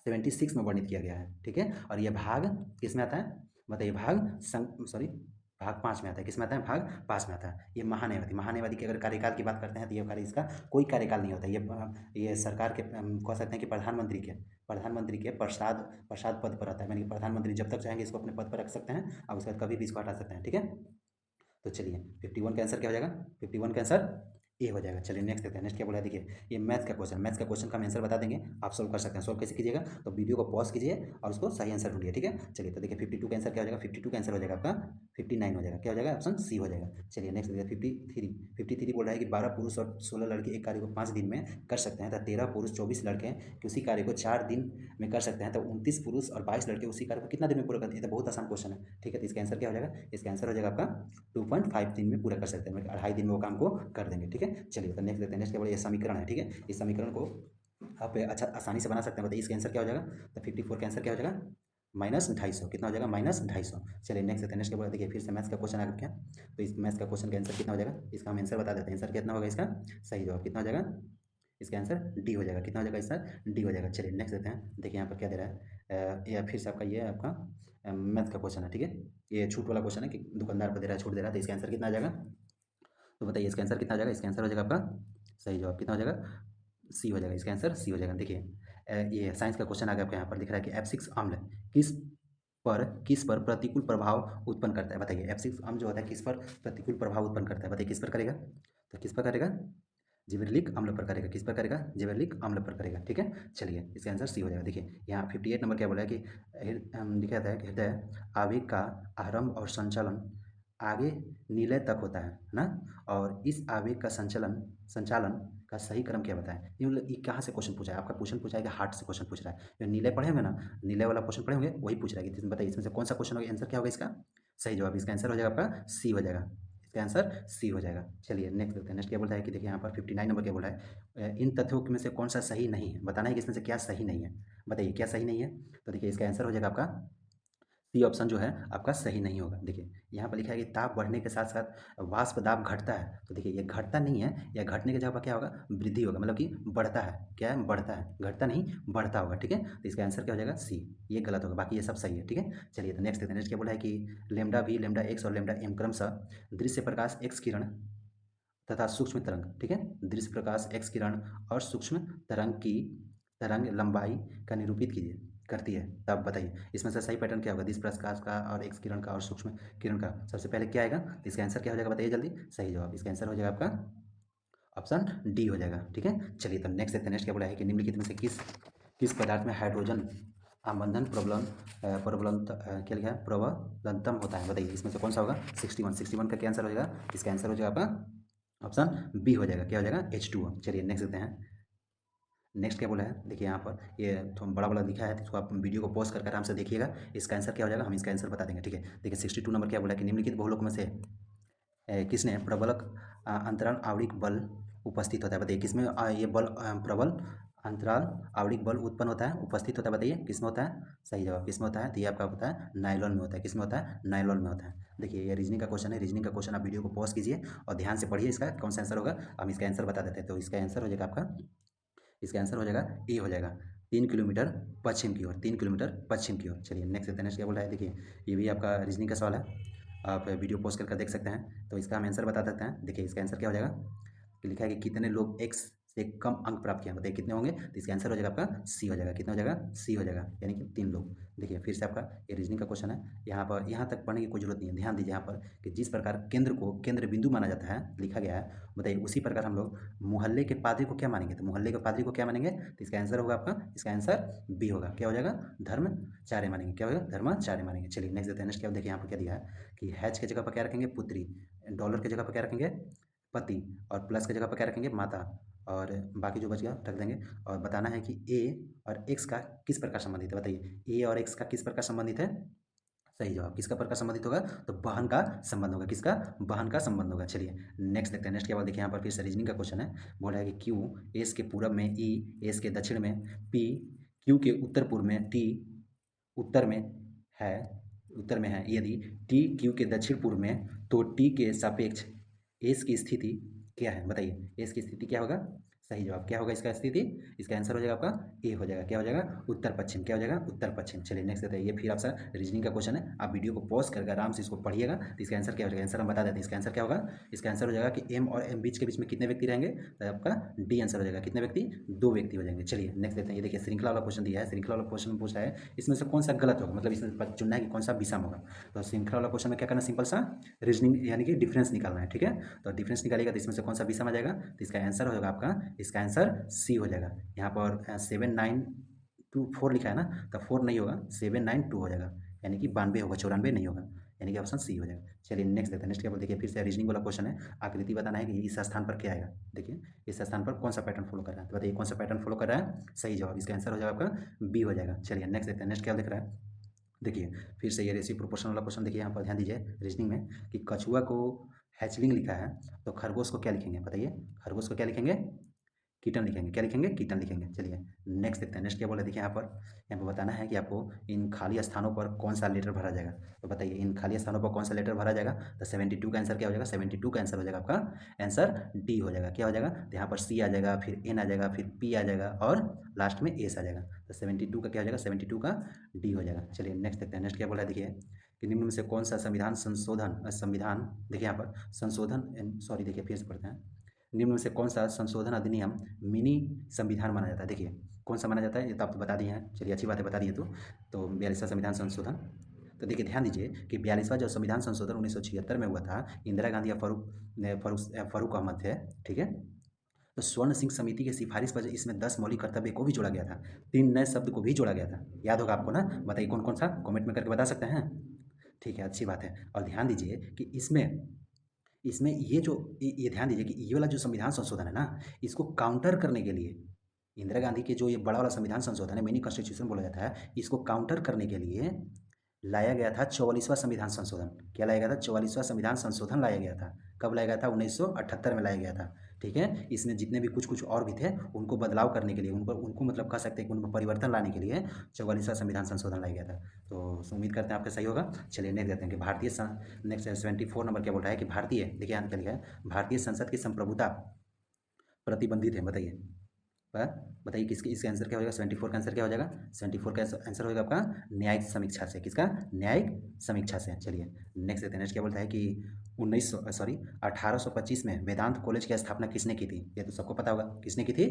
76 में वर्णित किया गया है। ठीक है, और यह भाग किस में आता है, बताइए भाग सॉरी भाग 5 में आता है। किस में आता है, भाग 5 में आता है। ये महान्यायवादी, महान्यायवादी की अगर कार्यकाल की बात करते हैं तो ये कार्य इसका कोई कार्यकाल नहीं होता। ये सरकार के कह सकते हैं कि प्रधानमंत्री के प्रसाद पद पर आता है, यानी कि प्रधानमंत्री जब तक चाहेंगे इसको अपने पद पर रख सकते हैं, अब उसके बाद कभी भी इसको हटा सकते हैं। ठीक है, तो चलिए 51 का आंसर क्या हो जाएगा, 51 का आंसर ए हो जाएगा। चलिए नेक्स्ट देखते हैं, नेक्स्ट क्या बोला है। देखिए ये मैथ्स का क्वेश्चन का हम आंसर बता देंगे, आप सोल्व कर सकते हैं। सोल्व कैसे कीजिएगा, तो वीडियो को पॉज कीजिए और उसको सही आंसर ढूंढिए। ठीक है, चलिए तो देखिए 52 का आंसर क्या हो जाएगा, 52 का आंसर हो जाएगा आपका 59 हो जाएगा। क्या हो जाएगा, ऑप्शन सी हो जाएगा। चलिए नेक्स्ट देखिए 53 बोल रहा है कि 12 पुरुष और 16 लड़के एक कार्य को 5 दिन में कर सकते हैं, तो 13 पुरुष 24 लड़के उसी कार्य को 4 दिन में कर सकते हैं, तो 29 पुरुष और 22 लड़के उसी कार्य को कितना दिन में पूरा करते हैं। तो बहुत आसान क्वेश्चन है। ठीक है, तो इसका आंसर क्या हो जाएगा, इसका आंसर हो जाएगा आपका 2.5 दिन में पूरा कर सकते हैं, मतलब 2.5 दिन में वो काम को कर देंगे। ठीक है, चलिए तो नेक्स्ट देखते हैं, नेक्स्ट क्या बोले, ये समीकरण है। ठीक है, इस समीकरण को आप अच्छा आसानी से बना सकते हैं। बताइए इसका आंसर क्या हो जाएगा, तो 54 का आंसर क्या हो जाएगा, -250। कितना हो जाएगा, -250। चलिए नेक्स्ट देखते हैं, नेक्स्ट क्या बोला, देखिए फिर से मैथ्स का क्वेश्चन आ गया। तो इस मैथ्स का क्वेश्चन का आंसर कितना हो जाएगा, इसका हम आंसर बता देते हैं। आंसर कितना होगा इसका, सही जवाब कितना हो जाएगा, इसका आंसर डी हो जाएगा। कितना हो जाएगा, इसका डी हो जाएगा। चलिए नेक्स्ट देते हैं, देखिए यहाँ पर क्या दे रहा है, या फिर से आपका ये आपका मैथ का क्वेश्चन है। ठीक है, ये छूट वाला क्वेश्चन है कि दुकानदार पर दे रहा है, छूट दे रहा है, तो इसका आंसर कितना आ जाएगा, तो बताइए इसका आंसर कितना आ जाएगा। इसका आंसर हो जाएगा आपका सही जवाब कितना हो जाएगा, सी हो जाएगा। इसका आंसर सी हो जाएगा। देखिए ये साइंस का क्वेश्चन आ गया आपके यहाँ पर, लिख रहा है कि F6 अम्ल किस पर प्रतिकूल प्रभाव उत्पन्न करता है। बताइए F6 अम्ल जो होता है किस पर प्रतिकूल प्रभाव उत्पन्न करता है, बताइए किस पर करेगा, तो किस पर करेगा, जिबरेलिक अम्ल पर करेगा। किस पर करेगा, जिबरेलिक अम्ल पर करेगा। ठीक है, चलिए इसका आंसर सी हो जाएगा। देखिए यहाँ 58 नंबर क्या बोला है कि लिखा जाता है कि हृदय आवेग का आरंभ और संचालन आगे नीले तक होता है ना, और इस आवेग का संचालन का सही क्रम क्या बताएं। ये मतलब ये कहाँ से क्वेश्चन पूछा है, आपका क्वेश्चन पूछा है कि हार्ट से क्वेश्चन पूछ रहा है। जो नीले पढ़े होंगे ना, नीले वाला क्वेश्चन पढ़े होंगे, वही पूछ रहा है कि बताइए इसमें से कौन सा क्वेश्चन होगा, आंसर क्या होगा इसका, सही जवाब इसका आंसर हो जाएगा आपका सी हो जाएगा। इसका आंसर सी हो जाएगा। चलिए नेक्स्ट देखते हैं, नेक्स्ट क्या बोलता है कि देखिए यहाँ पर 59 नंबर क्या बोला है, इन तथ्यों में से कौन सा सही नहीं है, बताना है कि इसमें से क्या सही नहीं है। बताइए क्या सही नहीं है, तो देखिए इसका आंसर हो जाएगा आपका सी ऑप्शन जो है आपका सही नहीं होगा। देखिए यहाँ पर लिखा है कि ताप बढ़ने के साथ साथ वाष्प दाब घटता है, तो देखिए ये घटता नहीं है, या घटने की जगह पर क्या होगा, वृद्धि होगा, मतलब कि बढ़ता है। क्या है, बढ़ता है, घटता नहीं बढ़ता होगा। ठीक है, तो इसका आंसर क्या हो जाएगा, सी। ये गलत होगा, बाकी ये सब सही है। ठीक है, चलिए तो नेक्स्ट देखते हैं, नेक्स्ट क्या बोला है कि लेमडा वी, लेमडा एक्स और लेमडा एम क्रमशः दृश्य प्रकाश एक्स किरण तथा सूक्ष्म तरंग, ठीक है, दृश्य प्रकाश एक्स किरण और सूक्ष्म तरंग लंबाई का निरूपित कीजिए करती है। तब बताइए इसमें से सही पैटर्न क्या होगा, दृश्य प्रकाश का और एक्स किरण का और सूक्ष्म किरण का। सबसे पहले क्या आएगा, इसका आंसर क्या हो जाएगा, बताइए जल्दी। सही जवाब इसका आंसर हो जाएगा आपका ऑप्शन डी हो जाएगा। ठीक है, चलिए तो नेक्स्ट देखते हैं, नेक्स्ट क्या बोला है कि निम्नलिखित में से किस पदार्थ में हाइड्रोजन आबंधन क्या लिखा है, प्रबलतम होता है। बताइए इसमें से कौन सा होगा, 61 का क्या आंसर हो जाएगा, इसका आंसर हो जाएगा आपका ऑप्शन बी हो जाएगा। क्या हो जाएगा, H2O। चलिए नेक्स्ट देखते हैं, नेक्स्ट क्या बोला है। देखिए यहाँ पर ये थोड़ा बड़ा बड़ा लिखा है, तो इसको आप वीडियो को पॉज करके आराम से देखिएगा। इसका आंसर क्या हो जाएगा, हम इसका आंसर बता देंगे। ठीक है, देखिए 62 नंबर क्या बोला है कि निम्नलिखित बहुलक में से किसने प्रबलक अंतराल आवृत्त बल उपस्थित होता है। बताइए किसमें ये बल प्रबल अंतराल आवृत्त बल उत्पन्न होता है, उपस्थित होता है। बताइए किसमें होता है, सही जवाब किसमें होता है, तो ये आपका होता है नायलॉन में होता है। किसमें होता है, नायलॉन में होता है। देखिए ये रीजनिंग का क्वेश्चन है, रीजनिंग का क्वेश्चन आप वीडियो को पॉज कीजिए और ध्यान से पढ़िए, इसका कौन सा आंसर होगा। हम इसका आंसर बता देते हैं, तो इसका आंसर हो जाएगा आपका, इसका आंसर हो जाएगा ए हो जाएगा, 3 किलोमीटर पश्चिम की ओर, 3 किलोमीटर पश्चिम की ओर। चलिए नेक्स्ट देखते हैं, नेक्स्ट क्या बोला है। देखिए ये भी आपका रीजनिंग का सवाल है, आप वीडियो पॉज करके देख सकते हैं। तो इसका हम आंसर बता देते हैं। देखिए इसका आंसर क्या हो जाएगा, कि लिखा है कि कितने लोग एक्स से कम अंक प्राप्त किए, बताइए कितने होंगे, तो इसका आंसर हो जाएगा आपका सी हो जाएगा। कितना हो जाएगा, सी हो जाएगा, यानी कि 3 लोग। देखिए फिर से आपका ये रीजनिंग का क्वेश्चन है, यहाँ पर यहाँ तक पढ़ने की कोई जरूरत नहीं है। ध्यान दीजिए यहाँ पर कि जिस प्रकार केंद्र को केंद्र बिंदु माना जाता है, लिखा गया है, बताइए उसी प्रकार हम लोग मोहल्ले के पादरी को क्या मानेंगे, तो मोहल्ले के पादरी को क्या मानेंगे, तो इसका आंसर होगा आपका, इसका आंसर बी होगा। क्या हो जाएगा, धर्मचार्य मानेंगे। क्या होगा, धर्मचार्य मानेंगे। चलिए नेक्स्ट देते हैं, नेक्स्ट क्या देखिए यहाँ पर क्या दिया है कि हैच की जगह पर क्या रखेंगे, पुत्री, डॉलर की जगह पर क्या रखेंगे, पति, और प्लस की जगह पर क्या रखेंगे, माता, और बाकी जो बच गया रख देंगे। और बताना है कि ए और एक्स का किस प्रकार संबंधित है, बताइए ए और एक्स का किस प्रकार संबंधित है। सही जवाब, किसका प्रकार संबंधित होगा, तो बहन का संबंध होगा, किसका, बहन का संबंध होगा। चलिए नेक्स्ट देखते हैं। नेक्स्ट के बाद देखिए यहाँ पर फिर से रीजनिंग का क्वेश्चन है। बोला है कि क्यू एस के पूरब में, ई एस के दक्षिण में, पी क्यू के उत्तर पूर्व में, टी उत्तर में है, उत्तर में है, यदि टी क्यू के दक्षिण पूर्व में, तो टी के सापेक्ष एस की स्थिति क्या है, बताइए एस की स्थिति क्या होगा। सही जवाब, क्या होगा इसका स्थिति, इसका आंसर हो जाएगा आपका ए हो जाएगा, क्या हो जाएगा, उत्तर पश्चिम, क्या हो जाएगा, उत्तर पश्चिम। चलिए नेक्स्ट देखते हैं। ये फिर आपका रीजनिंग का क्वेश्चन है, आप वीडियो को पॉज करके आराम से इसको पढ़िएगा, तो इसका आंसर क्या हो जाएगा, आंसर हम बता देते हैं। इसका आंसर क्या होगा, इसका आंसर हो जाएगा कि एम और एम बीच के बीच में कितने व्यक्ति रहेंगे, तो आपका डी आंसर हो जाएगा, कितने व्यक्ति, दो व्यक्ति हो जाएंगे। चलिए नेक्स्ट देखते हैं। ये देखिए श्रृंखला वाला क्वेश्चन दिया है, श्रृंखला वाला क्वेश्चन पूछा है इसमें से कौन सा गलत होगा, मतलब इसमें चुनना है कि कौन सा विषम होगा। तो श्रृंखला वाला क्वेश्चन में क्या करना, सिंपल सा रीजनिंग यानी कि डिफरेंस निकालना है, ठीक है। तो डिफरेंस निकालेगा तो इसमें से कौन सा विषम आ जाएगा, तो इसका आंसर होगा आपका, इसका आंसर सी हो जाएगा। यहाँ पर 7924 लिखा है ना, तो 4 नहीं होगा, 792 हो जाएगा, यानी कि 92 होगा, 94 नहीं होगा, यानी कि ऑप्शन सी हो जाएगा। चलिए नेक्स्ट देखते हैं। नेक्स्ट क्या देखिए फिर से रीजनिंग वाला क्वेश्चन है, आकृति बताना है कि इस स्थान पर क्या आएगा। देखिए इस स्थान पर कौन सा पैटर्न फॉलो कर रहा है, तो बताइए कौन सा पैटर्न फॉलो कर रहा है। सही जवाब, इसका आंसर हो जाएगा आपका बी हो जाएगा। चलिए नेक्स्ट देखते हैं। नेक्स्ट क्या दिख रहा है, देखिए फिर से ये रेसी प्रोपोर्शन वाला क्वेश्चन। देखिए यहाँ पर ध्यान दीजिए रीजनिंग में कि कछुआ को हैचलिंग लिखा है, तो खरगोश को क्या लिखेंगे, बताइए खरगोश को क्या लिखेंगे, कीटन लिखेंगे, क्या लिखेंगे, कीटन लिखेंगे। चलिए नेक्स्ट देखते हैं। नेक्स्ट क्या बोला, देखिए यहाँ पर बताना है कि आपको इन खाली स्थानों पर कौन सा लेटर भरा जाएगा, तो बताइए इन खाली स्थानों पर कौन सा लेटर भरा जाएगा। तो 72 का आंसर क्या हो जाएगा, 72 का आंसर हो जाएगा आपका आंसर डी हो जाएगा, क्या हो जाएगा, तो यहाँ पर सी आ जाएगा, फिर एन आ जाएगा, फिर पी आ जाएगा और लास्ट में एस आ जाएगा। तो 72 का क्या हो जाएगा, 72 का डी हो जाएगा। चलिए नेक्स्ट देखते हैं। नेक्स्ट क्या बोला है, देखिए कि निम्न में से कौन सा संविधान संविधान, देखिए यहाँ पर संशोधन, सॉरी देखिए फिर से पढ़ते हैं। निम्न में से कौन सा संशोधन अधिनियम मिनी संविधान माना जाता है, देखिए कौन सा माना जाता है, ये तो आप तो बता दिए हैं, चलिए अच्छी बात है बता दिए। तो 42वां संविधान संशोधन। तो देखिए ध्यान दीजिए कि 42वां जो संविधान संशोधन 1976 में हुआ था, इंदिरा गांधी या फारूक अहमद थे, ठीक है। तो स्वर्ण सिंह समिति की सिफारिश पर इसमें 10 मौलिक कर्तव्य को भी जोड़ा गया था, 3 नए शब्द को भी जोड़ा गया था, याद होगा आपको ना, बताइए कौन कौन सा, कमेंट में करके बता सकते हैं। ठीक है, अच्छी बात है। और ध्यान दीजिए कि इसमें इसमें ये ध्यान दीजिए कि ये वाला जो संविधान संशोधन है ना, इसको काउंटर करने के लिए इंदिरा गांधी के जो ये बड़ा वाला संविधान संशोधन है, मिनी कॉन्स्टिट्यूशन बोला जाता है, इसको काउंटर करने के लिए लाया गया था 44वां संविधान संशोधन। क्या लाया गया था, 44वां संविधान संशोधन लाया गया था। कब लाया गया था, 1978 में लाया गया था, ठीक है। इसमें जितने भी कुछ कुछ और भी थे, उनको बदलाव करने के लिए, उनको मतलब कह सकते हैं कि उनको परिवर्तन लाने के लिए 44वां संविधान संशोधन लाया गया था। तो उम्मीद करते हैं आपका सही होगा। चलिए नेक्स्ट देखते हैं कि भारतीय नेक्स्ट 74 नंबर क्या बोल रहा है कि भारतीय, देखिए यहाँ क्या लिखा है, भारतीय संसद की संप्रभुता प्रतिबंधित है, बताइए बताइए किसकी, इसका आंसर क्या हो जाएगा, 74 का आंसर क्या हो जाएगा, 74 का आंसर होगा आपका न्यायिक समीक्षा से, किसका, न्यायिक समीक्षा से। चलिए नेक्स्ट देखते हैं। नेक्स्ट क्या बोलता है कि 1825 में वेदांत कॉलेज की स्थापना किसने की थी, ये तो सबको पता होगा, किसने की थी।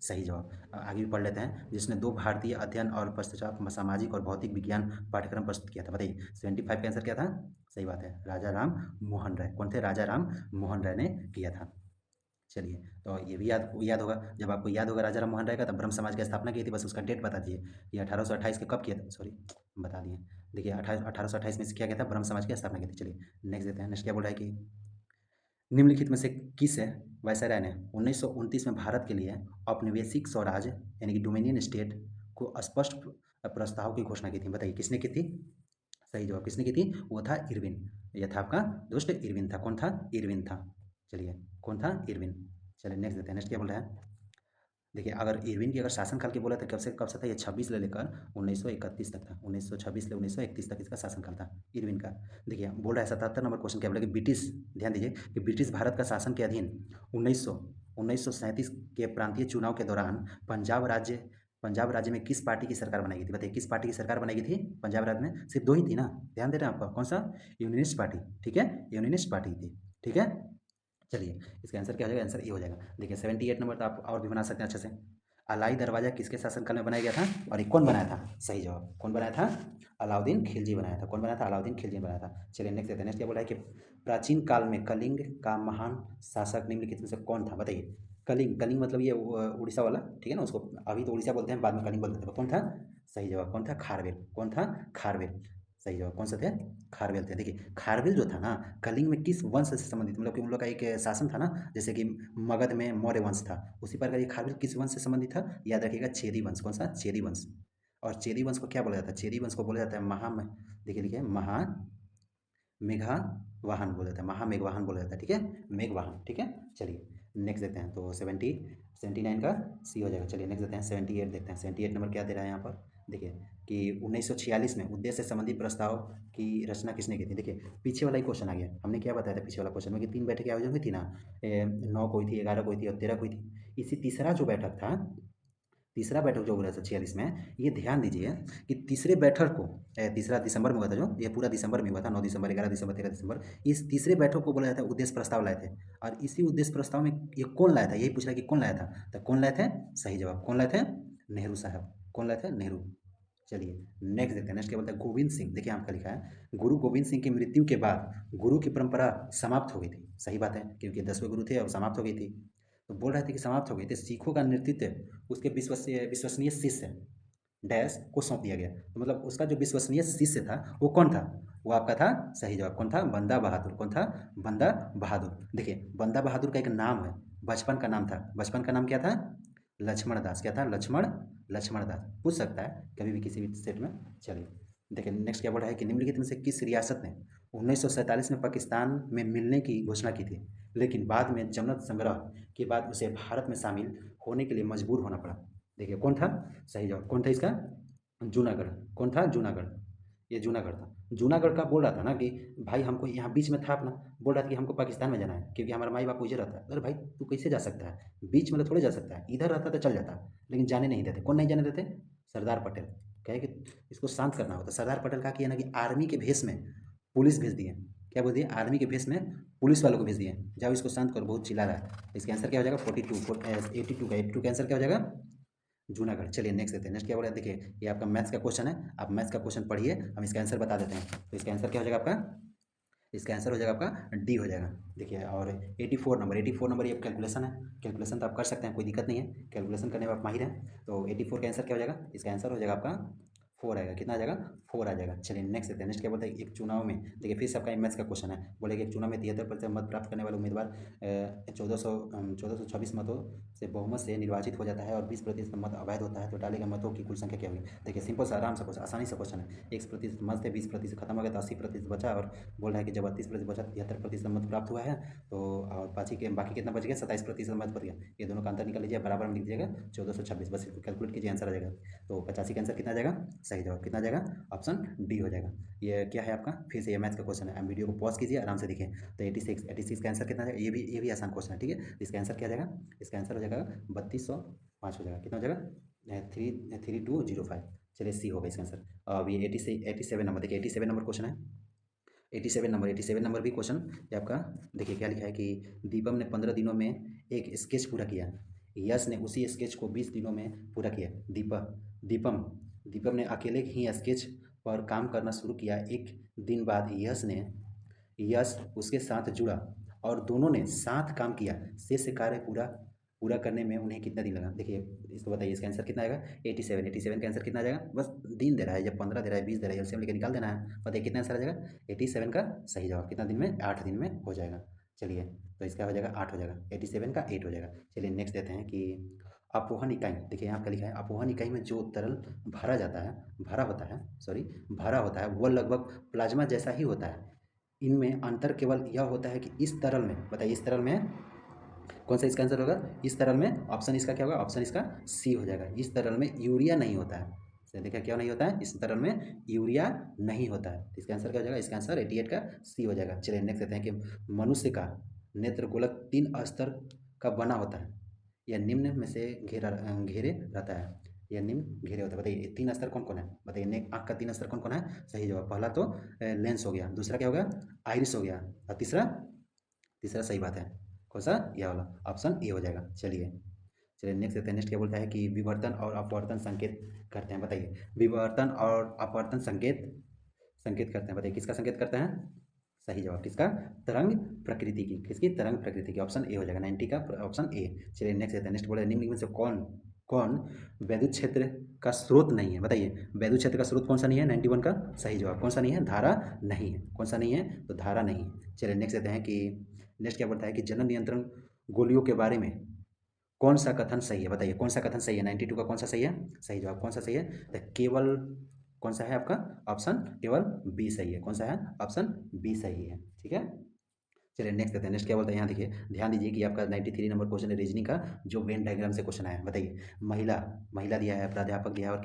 सही जवाब, आगे भी पढ़ लेते हैं। जिसने 2 भारतीय अध्ययन और पश्चात सामाजिक और भौतिक विज्ञान पाठ्यक्रम प्रस्तुत किया था, बताइए 75 का आंसर क्या था। सही बात है, राजा राम मोहन राय, कौन थे, राजा राम मोहन राय ने किया था। चलिए तो ये भी याद होगा, जब आपको याद होगा राजा राम मोहन राय का, तब ब्रह्म समाज की स्थापना की थी, बस उसका डेट बता दीजिए। ये 1828 के कब किया था, सॉरी बता दिए, देखिए 1828 में से किया गया था, ब्रह्म समाज की स्थापना की थी। चलिए नेक्स्ट देते हैं। नेक्स्ट क्या बोल रहा है कि निम्नलिखित में से किस वायसराय ने 1929 में भारत के लिए औपनिवेशिक स्वराज यानी कि डोमिनियन स्टेट को स्पष्ट प्रस्ताव की घोषणा की थी, बताइए किसने की थी। सही जवाब, किसने की थी, वो था इरविन, यह था आपका दोस्त इरविन था, कौन था, इरविन था। चलिए कौन था, इरविन। चलिए नेक्स्ट देते हैं। नेक्स्ट क्या बोल रहा है, देखिए अगर इरविन की अगर शासनकाल की बोला तो कब से था, ये 26 ले लेकर 1931 तक था, 1926 से 1931 तक इसका शासनकाल था इरविन का। देखिए बोल रहा है 77 नंबर क्वेश्चन क्या बोला कि ब्रिटिश, ध्यान दीजिए कि ब्रिटिश भारत का शासन के अधीन 1937 के प्रांतीय चुनाव के दौरान पंजाब राज्य में किस पार्टी की सरकार बनाई गई थी, बताइए किस पार्टी की सरकार बनाई गई थी पंजाब राज्य में, सिर्फ 2 ही थी ना, ध्यान दे रहे हैं आपका, कौन सा, यूनियनिस्ट पार्टी, ठीक है, यूनियनिस्ट पार्टी थी, ठीक है। चलिए इसका आंसर क्या हो जाएगा, आंसर ए हो जाएगा। देखिए 78 नंबर तो आप और भी बना सकते हैं अच्छे से। अलाई दरवाजा किसके शासनकाल में बनाया गया था और ये कौन बनाया था, सही जवाब, कौन बनाया था, अलाउद्दीन खिलजी बनाया था, कौन बनाया था, अलाउद्दीन खिलजी बनाया था। चलिए नेक्स्ट देखते हैं। नेक्स्ट क्या बोला है कि प्राचीन काल में कलिंग का महान शासक निम्नलिखित में से कौन था, बताइए। कलिंग, कलिंग मतलब ये उड़ीसा वाला, ठीक है ना, उसको अभी तो उड़ीसा बोलते हैं, बाद में कलिंग बोलते थे, कौन था। सही जवाब कौन था, खारवेल, कौन था, खारवेल। सही जवाब। कौन से थे? खारवेल थे। देखिए खारवेल जो था ना, कलिंग में किस वंश से संबंधित, मतलब कि उन लोग का एक शासन था ना, जैसे कि मगध में मौर्य वंश था, उसी प्रकार ये खारवेल किस वंश से संबंधित था? याद रखिएगा, चेदी वंश। कौन सा? चेदी वंश। और चेदी वंश को क्या बोला जाता है? चेदी वंश को बोला जाता है देखिए लिखिए, मेघवाहन बोला जाता है, महामेघवाहन बोला जाता है, ठीक है, मेघवाहन, ठीक है। चलिए नेक्स्ट देखते हैं, तो 79 का सी हो जाएगा। चलिए नेक्स्ट देखते हैं, 78 देखते हैं। 78 नंबर क्या दे रहा है यहाँ पर? देखिए कि 1946 में उद्देश्य से संबंधित प्रस्ताव की रचना किसने की थी? देखिए पीछे वाला ही क्वेश्चन आ गया, हमने क्या बताया था पीछे वाला क्वेश्चन में कि 3 बैठकें आयोजन हुई थी ना, 9 कोई थी, 11 कोई थी और 13 कोई थी। इसी तीसरा जो बैठक था, तीसरा बैठक जो 1946 में, ये ध्यान दीजिए कि तीसरे बैठक को, तीसरा दिसंबर में हुआ था, जो ये पूरा दिसंबर में हुआ था, 9 दिसंबर, 11 दिसंबर, 13 दिसंबर। इस तीसरे बैठक को बोला जाता है उद्देश्य प्रस्ताव लाए थे। और इसी उद्देश्य प्रस्ताव में ये कौन लाया था, यही पूछ रहा है कि कौन लाया था। तो कौन लाए थे? सही जवाब, कौन लाए थे? नेहरू साहब। कौन लाए थे? नेहरू। चलिए नेक्स्ट देखते हैं। नेक्स्ट क्या बोलता है? गोविंद सिंह। देखिए आपका लिखा है, गुरु गोविंद सिंह की मृत्यु के बाद गुरु की परंपरा समाप्त हो गई थी। सही बात है, क्योंकि 10वें गुरु थे और समाप्त हो गई थी। तो बोल रहे थे कि समाप्त हो गई थी, सिखों का नेतृत्व उसके विश्वसनीय शिष्य डैश को सौंप दिया गया। तो मतलब उसका जो विश्वसनीय शिष्य था वो कौन था? वो आपका था, सही जवाब कौन था? बंदा बहादुर। कौन था? बंदा बहादुर। देखिए बंदा बहादुर का एक नाम है, बचपन का नाम था, बचपन का नाम क्या था? लक्ष्मण दास। क्या था? लक्ष्मण दास। पूछ सकता है कभी भी किसी भी सेट में। चलिए देखिए नेक्स्ट क्या बोल रहा है कि निम्नलिखित में से किस रियासत ने 1947 में पाकिस्तान में मिलने की घोषणा की थी, लेकिन बाद में जमनत संग्रह के बाद उसे भारत में शामिल होने के लिए मजबूर होना पड़ा? देखिए कौन था? सही जवाब कौन था इसका? जूनागढ़। कौन था? जूनागढ़। ये जूनागढ़ था। जूनागढ़ का बोल रहा था ना कि भाई हमको यहाँ बीच में था अपना, बोल रहा था कि हमको पाकिस्तान में जाना है क्योंकि हमारा माई बाप उधर रहता है। अरे भाई तू कैसे जा सकता है? बीच में तो थोड़े जा सकता है, इधर रहता तो चल जाता, लेकिन जाने नहीं देते। कौन नहीं जाने देते? सरदार पटेल। कहे कि इसको शांत करना होता। सरदार पटेल का किया ना कि आर्मी के भेष में पुलिस भेज दिए। क्या बोल दिए? आर्मी के भेष में पुलिस वालों को भेज दिए, जाओ इसको शांत करो, बहुत चिल्ला रहा है। इसका आंसर क्या हो जाएगा? 82 का 82 का आंसर क्या हो जाएगा? जूनागढ़। चलिए नेक्स्ट देते हैं। नेक्स्ट क्या बोला? देखिए ये आपका मैथ्स का क्वेश्चन है, आप मैथ्स का क्वेश्चन पढ़िए, हम इसका आंसर बता देते हैं। तो इसका आंसर क्या हो जाएगा आपका? इसका आंसर हो जाएगा आपका डी हो जाएगा। देखिए और 84 नंबर ये कैलकुलेशन है, कैलकुलेशन तो आप कर सकते हैं, कोई दिक्कत नहीं है, कैलकुलेशन करने में आप माहिर हैं। तो 84 का आंसर क्या हो जाएगा? इसका आंसर हो जाएगा आपका 4 आएगा। कितना आ जाएगा? 4 आ जाएगा। चलिए नेक्स्ट देते हैं। नेक्स्ट क्या बोलते हैं? एक चुनाव में, देखिए फिर से आपका मैथ्स का क्वेश्चन है, बोले कि एक चुनाव में 73% मत प्राप्त करने वाले उम्मीदवार 1426 मतों से बहुमत से निर्वाचित हो जाता है और 20% मत अवैध होता है, तो डाले गए मतों की कुल संख्या क्या होगी? देखिए सिंपल सा, आराम से क्वेश्चन, आसानी से क्वेश्चन है। 1% मत से 20% खत्म हो गया तो 80% बचा, और बोल रहा है कि जब 38% बचा, 73% मत प्राप्त हुआ है, तो और बाकी कितना बच गया? 27% मत बच गया। ये दोनों का अंतर निकाल लीजिए, बराबर में लिख दीजिएगा 1426, बस इसको कैलकुलेट कीजिए, आंसर आ जाएगा। तो 85 का आंसर कितना आ जाएगा? सही जवाब कितना आ जाएगा? ऑप्शन डी हो जाएगा। ये क्या है आपका? फिर से ये मैथ्स का क्वेश्चन है, आप वीडियो को पॉज कीजिए, आराम से देखिए। तो 86 का आंसर कितना आ जाएगा? ये भी आसान क्वेश्चन है, ठीक है। इसका आंसर क्या आ जाएगा? इसका आंसर हो जाएगा 3205 हो जाएगा। कितना हो जाएगा? 3205। चलिए सी होगा इसका आंसर। अब ये 87 नंबर, देखिए 87 नंबर क्वेश्चन है। 87 नंबर भी क्वेश्चन ये आपका, देखिए क्या लिखा है कि दीपम ने 15 दिनों में एक स्केच पूरा किया, यश ने उसी स्केच को 20 दिनों में पूरा किया। दीपम दीपम ने अकेले ही स्केच पर काम करना शुरू किया। एक दिन बाद यश उसके साथ जुड़ा और दोनों ने साथ काम किया। शेष कार्य पूरा पूरा करने में उन्हें कितना दिन लगा? देखिए इसको बताइए, इसका आंसर कितना आएगा? 87 का आंसर कितना आ जाएगा? बस दिन दे रहा है, जब 15 दे रहा है, 20 दे रहा है, एलसीएम लेके निकाल देना है। बताइए कितना आंसर आ जाएगा? 87 का सही जवाब कितना दिन में? 8 दिन में हो जाएगा। चलिए तो इसका हो जाएगा 8 हो जाएगा, 87 का 8 हो जाएगा। चलिए नेक्स्ट देते हैं कि अपवहन इकाई। देखिए यहाँ पे लिखा है अपवहन इकाई में जो तरल भरा होता है वह लगभग प्लाज्मा जैसा ही होता है। इनमें अंतर केवल यह होता है कि इस तरल में, बताइए इस तरल में कौन सा इसका आंसर होगा? इस तरल में ऑप्शन इसका क्या होगा? ऑप्शन इसका सी हो जाएगा। इस तरल में यूरिया नहीं होता है। देखिए क्या नहीं होता है? इस तरल में यूरिया नहीं होता है। इसका आंसर क्या हो जाएगा? इसका आंसर 88 का सी हो जाएगा। चलिए नेक्स्ट देते हैं कि मनुष्य का नेत्र गोलक 3 स्तर का बना होता है, यह निम्न में से घेरे रहता है, यह निम्न घेरे होता है। बताइए 3 स्तर कौन कौन है? बताइए आँख का 3 स्तर कौन कौन है? सही जवाब पहला तो लेंस हो गया, दूसरा क्या हो गया? आइरिस हो गया, और तीसरा तीसरा सही बात है, कौन सा? यह वाला, ऑप्शन ए हो जाएगा। चलिए नेक्स्ट देखते हैं। नेक्स्ट क्या बोलता है कि विवर्तन और अपवर्तन संकेत करते हैं। बताइए विवर्तन और अपवर्तन संकेत संकेत करते हैं, बताइए किसका संकेत करते हैं? सही जवाब किसका? तरंग प्रकृति की। किसकी? तरंग प्रकृति की। ऑप्शन ए हो जाएगा, 90 का ऑप्शन ए। चलिए नेक्स्ट देते हैं। नेक्स्ट बोले निम्न में से कौन कौन वैद्युत क्षेत्र का स्रोत नहीं है? बताइए, वैद्युत क्षेत्र का स्रोत कौन सा नहीं है? 91 का सही जवाब। कौन सा नहीं है? धारा नहीं है। कौन सा नहीं है? तो धारा नहीं है। चलिए नेक्स्ट देते हैं कि नेक्स्ट क्या बोलता है कि जनन नियंत्रण गोलियों के बारे में कौन सा कथन सही है? बताइए कौन सा कथन सही है? 92 का कौन सा सही है? सही जवाब कौन सा सही है? तो केवल कौन सा है आपका? ऑप्शन केवल बी सही है। कौन सा है? ऑप्शन बी सही है। ठीक है। चलिए नेक्स्ट देखते हैं। नेक्स्ट क्या बोलता है, यहाँ देखिए, ध्यान दीजिए कि आपका 93 नंबर क्वेश्चन है रीजनिंग का, जो वेन डायग्राम से क्वेश्चन आया है। बताइए, महिला महिला दिया है, प्राध्यापक दिया है और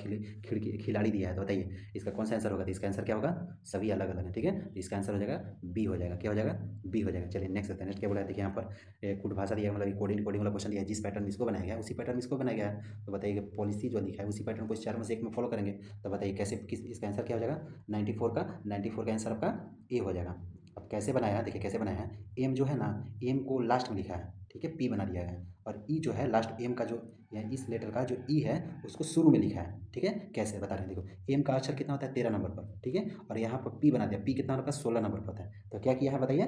खिलाड़ी दिया है। तो बताइए इसका कौन सा आंसर होगा? तो इसका आंसर क्या होगा? सभी अलग अलग है। ठीक है, इसका आंसर हो जाएगा बी हो जाएगा। क्या हो जाएगा? बी हो जाएगा। चलिए नेक्स्ट देखते हैं। नेक्स्ट क्या बोला है, देखिए यहाँ पर कुट भाषा दिया है, मतलब कोडिंग कोडिंग वाला क्वेश्चन दिया है। जिस पैटर्न में इसको बनाया गया है उसी पैटर्न में इसको बनाया गया है। तो बताइए पॉलिसी जो लिखा है उसी पैटर्न को इस चार में से एक में फॉलो करेंगे। तो बताइए कैसे, किस इसका आंसर क्या हो जाएगा? 94 का आंसर आपका ए हो जाएगा। अब कैसे बनाया है, देखिए कैसे बनाया है। एम जो है ना, एम को लास्ट में लिखा है, ठीक है, पी बना दिया है। और ई जो है लास्ट एम का जो, या इस लेटर का जो ई है उसको शुरू में लिखा है। ठीक है, कैसे बता रहे हैं, देखो एम का अक्षर कितना होता है? 13 नंबर पर। ठीक है, और यहाँ पर पी बना दिया, पी कितना नंबर पर? 16 नंबर पर होता है। तो क्या किया है बताइए?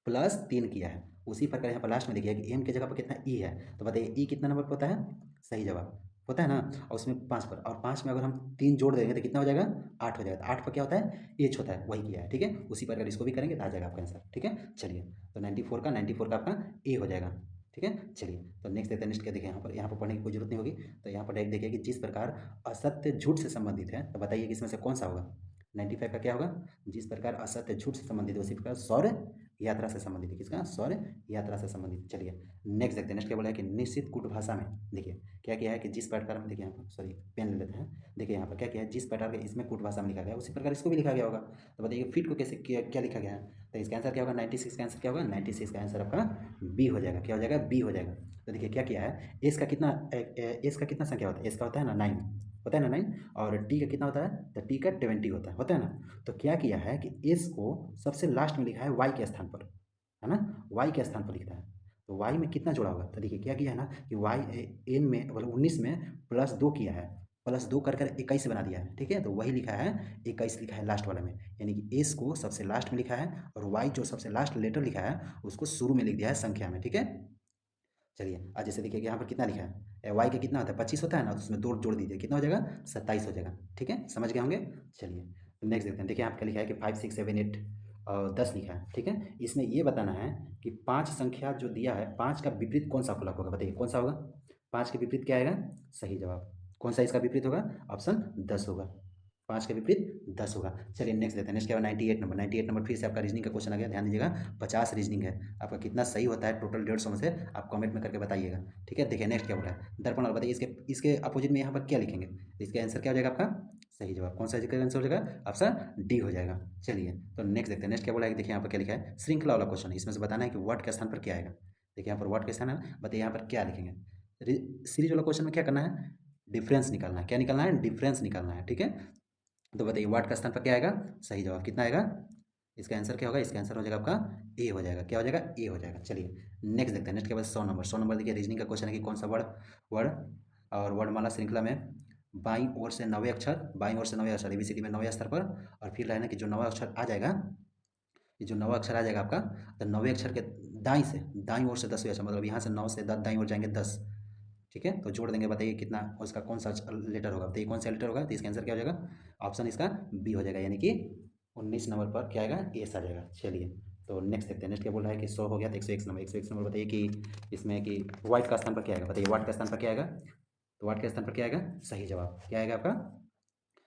+3 किया है। उसी प्रकार यहाँ पर लास्ट में देखिए कि एम की जगह पर कितना ई है। तो बताइए ई कितना नंबर पर होता है? सही जवाब होता है ना। और उसमें 5 पर, और 5 में अगर हम 3 जोड़ देंगे तो कितना हो जाएगा? 8 हो जाएगा। तो 8 पर क्या होता है? एच होता है, वही किया है। ठीक है, उसी प्रकार इसको भी करेंगे तो आ जाएगा आपका आंसर। ठीक है, चलिए तो 94 का आपका ए हो जाएगा। ठीक है, चलिए तो नेक्स्ट देखते हैं। नेक्स्ट क्या देखिए, यहाँ पर पढ़ने की कोई जरूरत नहीं होगी। तो यहाँ पर डायरेक्ट देखिए कि जिस प्रकार असत्य झूठ से संबंधित है, तो बताइए कि इसमें से कौन सा होगा? 95 का क्या होगा? जिस प्रकार असत्य झूठ से संबंधित है उसी प्रकार सौर्य यात्रा से संबंधित है। किसका? सौर्य यात्रा से संबंधित। चलिए नेक्स्ट देखते हैं। नेक्स्ट क्या बोला है कि निश्चित कूट भाषा में, देखिए क्या किया है कि जिस प्रकार में, देखिए यहाँ पर, सॉरी पेन ले लेते हैं। देखिए यहाँ पर क्या किया है, जिस प्रकार के इसमें कूट भाषा में लिखा गया है उसी प्रकार इसको भी लिखा गया होगा। तो बताइए फिट को कैसे क्या लिखा गया है? तो इसका आंसर क्या होगा? 96 का आंसर क्या होगा? 96 का आंसर आपका बी हो जाएगा। क्या हो जाएगा? बी हो जाएगा। तो देखिए क्या किया है, एस का कितना संख्या होता है? एस का होता है ना 9, होता है ना 9। और टी का कितना होता है? तो टी का 20 होता है ना। तो क्या किया है कि एस को सबसे लास्ट में लिखा है वाई के स्थान पर, है ना, वाई के स्थान पर लिखता है। तो वाई में कितना जोड़ा होगा? तो देखिए क्या किया है ना कि वाई एन में, मतलब 19 में +2 किया है, +2 कर 21 बना दिया है। ठीक है, तो वही लिखा है 21 लिखा है लास्ट वाले में, यानी कि एस को सबसे लास्ट में लिखा है और वाई जो सबसे लास्ट लेटर लिखा है उसको शुरू में लिख दिया है संख्या में। ठीक है, चलिए आज जैसे देखिए यहाँ पर कितना लिखा है, वाई का कितना होता है? 25 होता है ना, तो उसमें 2 जोड़ दीजिए, कितना हो जाएगा? 27 हो जाएगा। ठीक है, समझ गए होंगे। चलिए नेक्स्ट देखते हैं। देखिए आपका लिखा है कि 5 6 7 8 और 10 लिखा है। ठीक है, इसमें ये बताना है कि 5 संख्या जो दिया है, 5 का विपरीत कौन सा फलक होगा? बताइए कौन सा होगा? 5 के विपरीत क्या आएगा? सही जवाब कौन सा इसका विपरीत होगा? ऑप्शन 10 होगा। 5 के विपरीत 10 होगा। चलिए नेक्स्ट देते हैं। नेक्स्ट क्या होगा? 98 नंबर फिर से आपका रीजनिंग का क्वेश्चन आ गया। ध्यान दीजिएगा 50 रीजनिंग है। आपका कितना सही होता है टोटल 150 में से आप कमेंट में करके बताइएगा। ठीक है, देखिए नेक्स्ट क्या बोला है, दर्पण। और बताइए इसके इसके अपोजिट में यहाँ पर क्या लिखेंगे? इसका आंसर क्या हो जाएगा आपका? सही जवाब कौन सा इसका आंसर हो जाएगा? ऑप्शन डी हो जाएगा। चलिए तो नेक्स्ट देखते हैं। नेक्स्ट क्या बोला है, देखिए यहाँ पर क्या लिखा है, श्रृंखला वाला क्वेश्चन है। इसमें से बताना है कि वर्ड के स्थान पर क्या आएगा। देखिए यहाँ पर वर्ड के स्थान है, बताइए यहाँ पर क्या लिखेंगे। सीरीज वाला क्वेश्चन में क्या करना है? डिफरेंस निकालना है। क्या निकालना है? डिफरेंस निकालना है। ठीक है, तो बताइए वाट का स्थान पर क्या आएगा? सही जवाब कितना आएगा? इसका आंसर क्या होगा? इसका आंसर हो जाएगा आपका ए हो जाएगा। क्या हो जाएगा? ए हो जाएगा। चलिए नेक्स्ट देखते हैं। नेक्स्ट के बाद 100 नंबर देखिए रीजनिंग का क्वेश्चन है कि कौन सा वर्ड वर्ड और वर्णमाला श्रृंखला में बाईं ओर से 90 अक्षर, बाईं ओर से 90 अक्षर एबीसीडी में 90 स्तर पर, और फिर है ना कि जो 90 अक्षर आ जाएगा, ये जो 90 अक्षर आ जाएगा आपका, तो 90 अक्षर के दाईं ओर से 10वें अक्षर, मतलब यहाँ से 9 से दाईं ओर जाएंगे 10। ठीक है, तो जोड़ देंगे। बताइए कितना उसका कौन सा लेटर होगा? बताइए कौन सा लेटर होगा? तो इसका आंसर क्या हो जाएगा? ऑप्शन इसका बी हो जाएगा, यानी कि 19 नंबर पर क्या आएगा? एस आ जाएगा। चलिए तो नेक्स्ट देखते हैं। नेक्स्ट क्या बोल रहा है कि 100 हो गया तो 101 नंबर बताइए कि इसमें कि वाइट का स्थान पर क्या आएगा? बताइए वाट का स्थान पर क्या आएगा? तो वाट के स्थान पर क्या आएगा? सही जवाब क्या आएगा आपका?